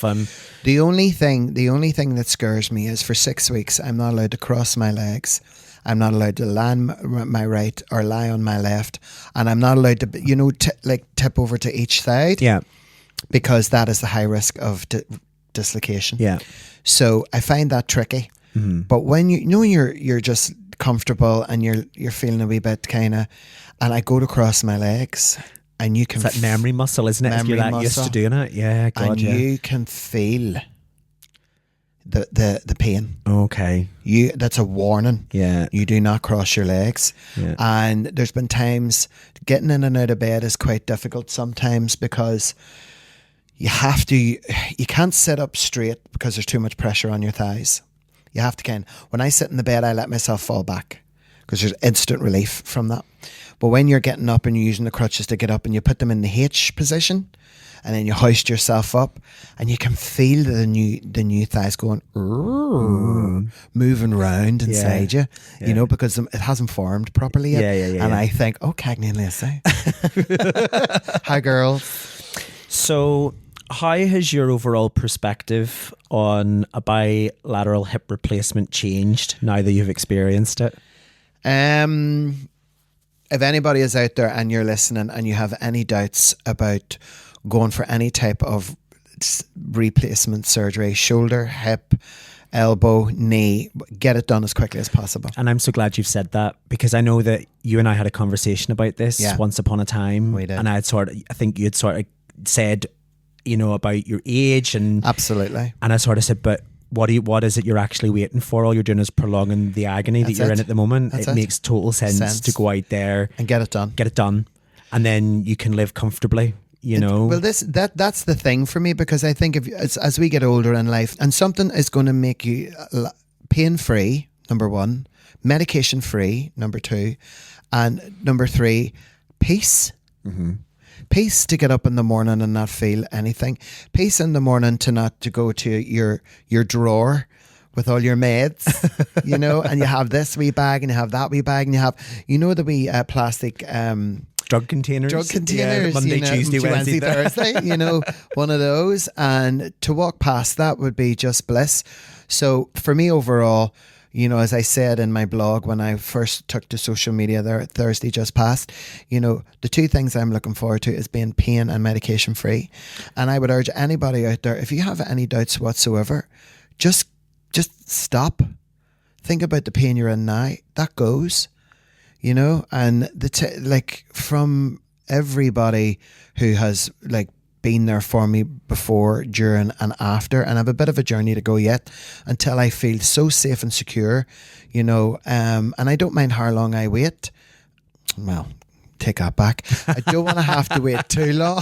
The only thing that scares me is for 6 weeks I'm not allowed to cross my legs. I'm not allowed to lie on my right or lie on my left, and I'm not allowed to, you know, tip over to each side. Yeah, because that is the high risk of dislocation. Yeah. So I find that tricky. Mm-hmm. But when you're just comfortable and you're feeling a wee bit kind of, and I go to cross my legs. And you can it's that memory muscle, isn't it? If you're that used to doing it. Yeah, God, and you can feel the pain. Okay. That's a warning. Yeah. You do not cross your legs. Yeah. And there's been times getting in and out of bed is quite difficult sometimes because you can't sit up straight because there's too much pressure on your thighs. You have to when I sit in the bed, I let myself fall back because there's instant relief from that. But when you're getting up and you're using the crutches to get up and you put them in the H position and then you hoist yourself up and you can feel the new thighs going, moving around inside you, you know, because it hasn't formed properly yet. And I think, oh, Cagney and Lacey. Hi, girls. So how has your overall perspective on a bilateral hip replacement changed now that you've experienced it? If anybody is out there and you're listening and you have any doubts about going for any type of replacement surgery, shoulder, hip, elbow, knee, get it done as quickly as possible. And I'm so glad you've said that, because I know that you and I had a conversation about this once upon a time. We did. And I think you had sort of said, you know, about your age and absolutely. And I sort of said, but what is it you're actually waiting for? All you're doing is prolonging the agony that you're in at the moment. It makes total sense to go out there and get it done, and then you can live comfortably. You know. Well, that's the thing for me, because I think as we get older in life, and something is going to make you pain free, number one, medication free, number two, and number three, peace. Mm-hmm. Peace to get up in the morning and not feel anything. Peace in the morning to go to your drawer with all your meds, you know, and you have this wee bag and you have that wee bag and you have, you know, the wee plastic drug containers, Monday, you know, Tuesday, Wednesday, Thursday, you know, one of those, and to walk past that would be just bliss. So for me overall, you know, as I said in my blog when I first took to social media there Thursday just past, you know, the two things I'm looking forward to is being pain and medication free. And I would urge anybody out there, if you have any doubts whatsoever, just stop. Think about the pain you're in now. That goes, you know, and from everybody who has been there for me before, during and after, and I have a bit of a journey to go yet until I feel so safe and secure, you know, and I don't mind how long I wait. Well, take that back. I don't want to have to wait too long,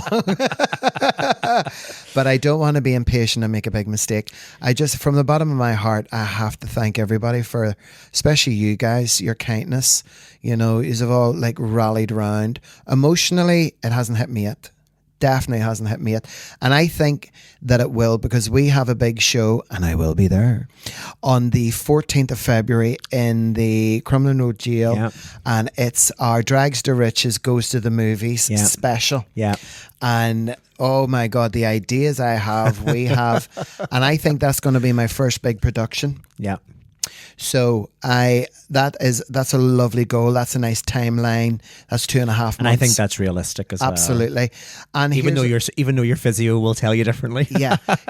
but I don't want to be impatient and make a big mistake. I just, from the bottom of my heart, I have to thank everybody for, especially you guys, your kindness, you know, you've all rallied round. Emotionally, it hasn't hit me yet. Definitely hasn't hit me yet, and I think that it will, because we have a big show, and I will be there on the 14th of February in the Crumlin Road Jail, and it's our Drags to Riches Goes to the Movies special. And oh my God, the ideas we have, and I think that's going to be my first big production. So that's a lovely goal. That's a nice timeline. That's 2.5 months. And I think that's realistic as well. Absolutely. And even though your physio will tell you differently.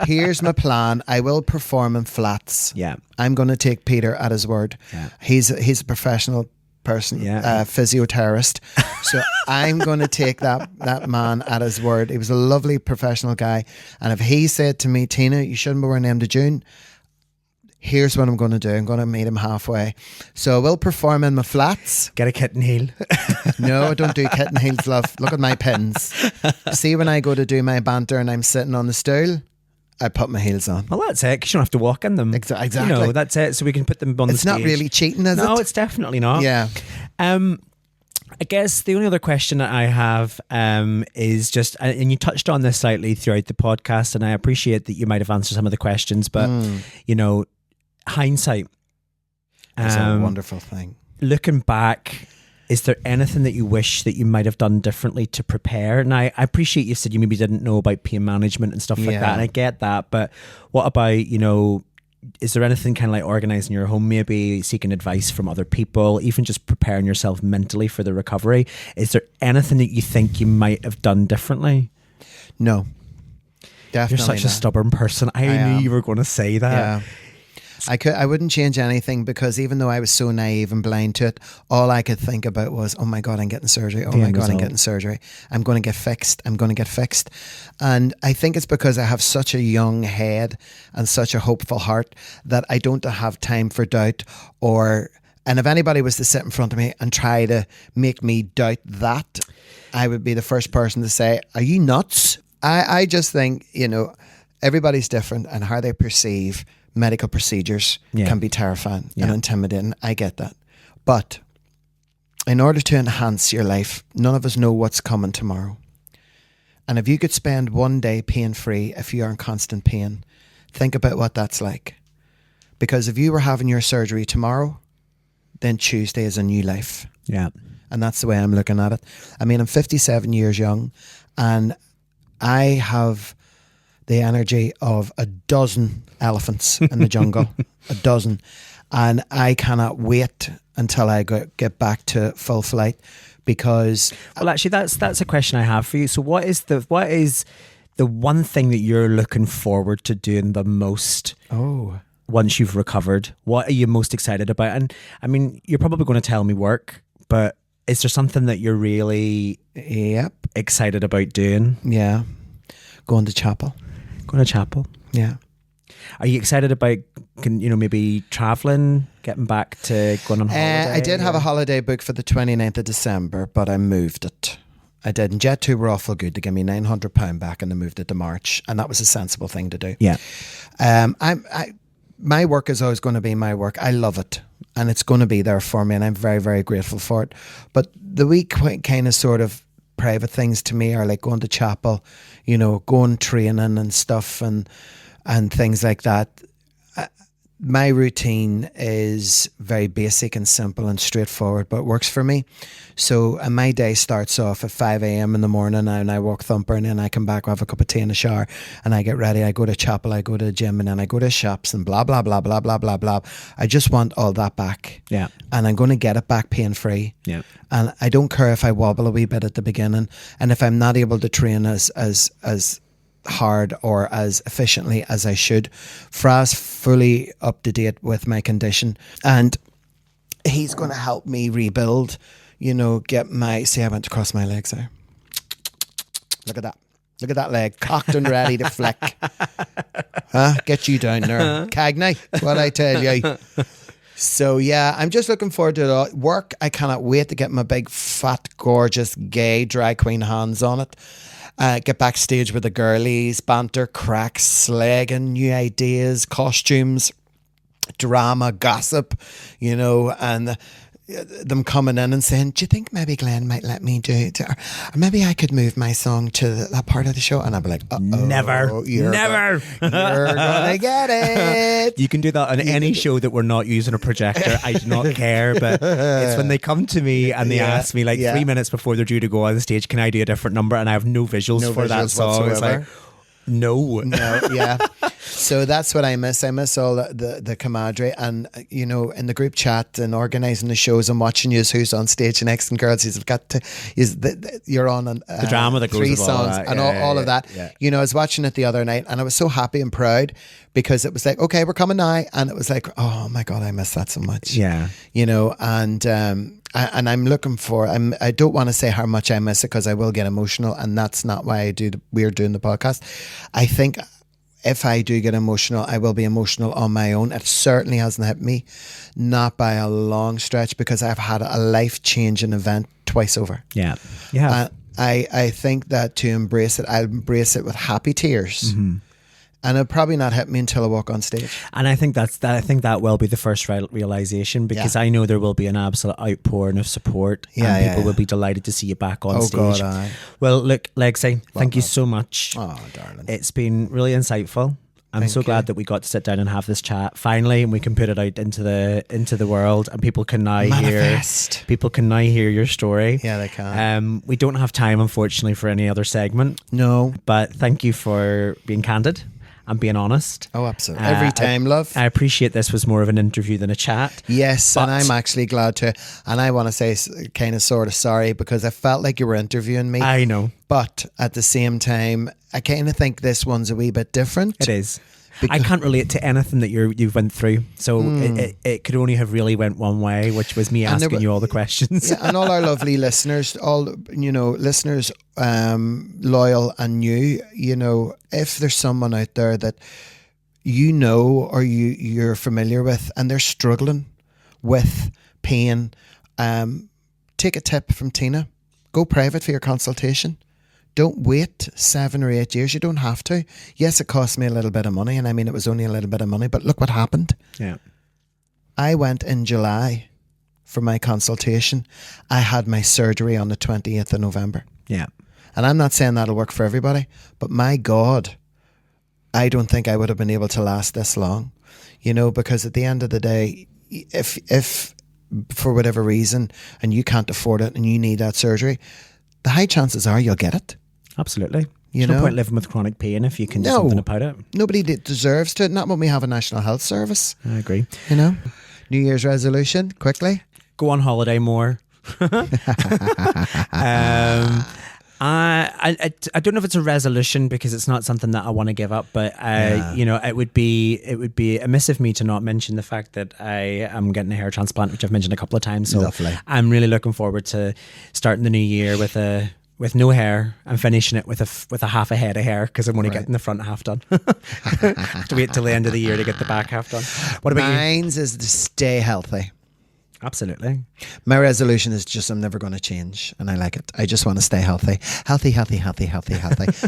Here's my plan. I will perform in flats. I'm going to take Peter at his word. He's a professional person, physiotherapist. So I'm going to take that man at his word. He was a lovely professional guy. And if he said to me, Tina, you shouldn't be wearing them to June, here's what I'm going to do. I'm going to meet him halfway. So I will perform in my flats. Get a kitten heel. No, I don't do kitten heels, love. Look at my pins. See, when I go to do my banter and I'm sitting on the stool, I put my heels on. Well, that's it, because you don't have to walk in them. Exactly. You know, that's it. So we can put them on the stage. It's not really cheating, is it? No, it's definitely not. Yeah. I guess the only other question that I have is just, and you touched on this slightly throughout the podcast, and I appreciate that you might have answered some of the questions, but, you know, hindsight. It's a wonderful thing. Looking back, is there anything that you wish that you might have done differently to prepare? And I appreciate you said you maybe didn't know about pain management and stuff like that, and I get that, but what about, you know, is there anything kind of like organising your home, maybe seeking advice from other people, even just preparing yourself mentally for the recovery? Is there anything that you think you might have done differently? No, definitely. You're such a stubborn person. I knew you were going to say that. Yeah. I wouldn't change anything, because even though I was so naive and blind to it, all I could think about was, oh my God, I'm getting surgery. Oh my God, I'm getting surgery. I'm going to get fixed. I'm going to get fixed. And I think it's because I have such a young head and such a hopeful heart that I don't have time for doubt and if anybody was to sit in front of me and try to make me doubt that, I would be the first person to say, are you nuts? I just think, you know, everybody's different, and how they perceive medical procedures can be terrifying and intimidating. I get that. But in order to enhance your life, none of us know what's coming tomorrow. And if you could spend one day pain-free, if you are in constant pain, think about what that's like. Because if you were having your surgery tomorrow, then Tuesday is a new life. Yeah. And that's the way I'm looking at it. I mean, I'm 57 years young, and I have the energy of a dozen elephants in the jungle, a dozen. And I cannot wait until I get back to full flight, because... Well, actually, that's a question I have for you. So what is the one thing that you're looking forward to doing the most once you've recovered? What are you most excited about? And I mean, you're probably going to tell me work, but is there something that you're really excited about doing? Yeah. Going to chapel. Going to chapel? Yeah. Are you excited about, maybe travelling, getting back to going on holiday? I did have a holiday booked for the 29th of December, but I moved it. I did. And Jet2 were awful good to give me £900 back, and they moved it to March, and that was a sensible thing to do. Yeah. My work is always going to be my work. I love it, and it's going to be there for me, and I'm very, very grateful for it. But the week kind of sort of private things to me are like going to chapel, going training and stuff and things like that. My routine is very basic and simple and straightforward, but it works for me. So my day starts off at 5 a.m. in the morning, and I walk thumper, and then I come back, I have a cup of tea and a shower, and I get ready. I go to chapel, I go to the gym, and then I go to shops and blah, blah, blah, blah, blah, blah, blah. I just want all that back. Yeah. And I'm going to get it back pain-free. Yeah. And I don't care if I wobble a wee bit at the beginning, and if I'm not able to train as hard or as efficiently as I should. Fra's fully up to date with my condition, and he's going to help me rebuild, get my... See, I went across my legs there. Look at that leg, cocked and ready to flick. Get you down there, Cagney, what I tell you. So yeah, I'm just looking forward to it all. Work, I cannot wait to get my big, fat, gorgeous, gay drag queen hands on it. Get backstage with the girlies, banter, cracks, slagging, new ideas, costumes, drama, gossip, and them coming in and saying, do you think maybe Glenn might let me do it? Or maybe I could move my song to that part of the show? And I'd be like, never. You're going to get it. You can do that on any show that we're not using a projector. I do not care. But it's when they come to me and they ask me 3 minutes before they're due to go on the stage, can I do a different number? And I have no visuals for that song. Whatsoever. It's like, no, yeah. So that's what I miss. I miss all the camaraderie, and in the group chat and organising the shows and watching you who's on stage next, and girls, you've got to you're on the drama that goes 3 with songs all that. and all of that. Yeah. I was watching it the other night, and I was so happy and proud, because it was like, okay, we're coming now, and it was like, oh my God, I miss that so much. Yeah. And and I'm looking for. I don't want to say how much I miss it because I will get emotional, and that's not why we're doing the podcast. I think if I do get emotional, I will be emotional on my own. It certainly hasn't hit me, not by a long stretch, because I've had a life-changing event twice over. Yeah, yeah. I think that to embrace it, I'll embrace it with happy tears. Mm-hmm. And it'll probably not hit me until I walk on stage. And I think I think that will be the first realization, because I know there will be an absolute outpouring of support, and people will be delighted to see you back on stage. God, well, look, Lexi, thank you so much. Oh, darling. It's been really insightful. I'm so glad that we got to sit down and have this chat finally, and we can put it out into the world, and people can now hear your story. Yeah, they can. We don't have time, unfortunately, for any other segment. No, but thank you for being candid and being honest. Oh, absolutely. Every time, love. I appreciate this was more of an interview than a chat. Yes, and I'm actually glad to. And I want to say kind of sort of sorry, because I felt like you were interviewing me. I know. But at the same time, I kind of think this one's a wee bit different. It is. I can't relate to anything that you've went through, so it could only have really went one way, which was me asking you all the questions. Yeah, and all our lovely listeners, listeners, loyal and new. If there's someone out there that or you're familiar with, and they're struggling with pain, take a tip from Tina. Go private for your consultation. Don't wait 7 or 8 years. You don't have to. Yes, it cost me a little bit of money, and I mean, it was only a little bit of money, but look what happened. Yeah. I went in July for my consultation. I had my surgery on the 28th of November. Yeah. And I'm not saying that'll work for everybody, but my God, I don't think I would have been able to last this long, because at the end of the day, if for whatever reason, and you can't afford it and you need that surgery, the high chances are you'll get it. Absolutely. There's no point living with chronic pain if you can do something about it. Nobody deserves to. Not when we have a National Health Service. I agree. New Year's resolution, quickly. Go on holiday more. I don't know if it's a resolution, because it's not something that I want to give up, but it would be amiss of me to not mention the fact that I am getting a hair transplant, which I've mentioned a couple of times. So lovely. I'm really looking forward to starting the new year with no hair and finishing it with a half a head of hair, because I'm only getting the front half done. Have to wait till the end of the year to get the back half done. What about you? Mine's is to stay healthy. Absolutely. My resolution is just I'm never going to change, and I like it. I just want to stay healthy. Healthy.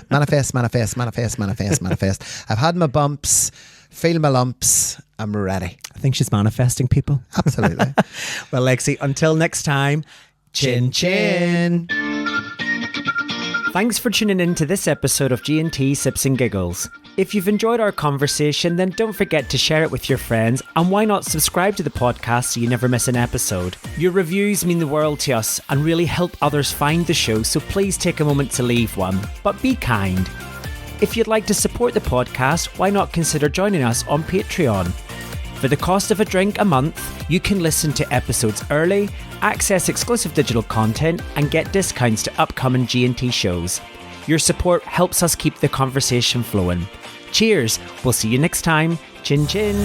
Manifest. I've had my bumps, feel my lumps. I'm ready. I think she's manifesting, people. Absolutely. Well, Lexi, until next time, chin chin. Thanks for tuning in to this episode of G&T Sips and Giggles. If you've enjoyed our conversation, then don't forget to share it with your friends, and why not subscribe to the podcast so you never miss an episode. Your reviews mean the world to us and really help others find the show, so please take a moment to leave one, but be kind. If you'd like to support the podcast, why not consider joining us on Patreon? For the cost of a drink a month, you can listen to episodes early, access exclusive digital content, and get discounts to upcoming G&T shows. Your support helps us keep the conversation flowing. Cheers, we'll see you next time. Chin chin.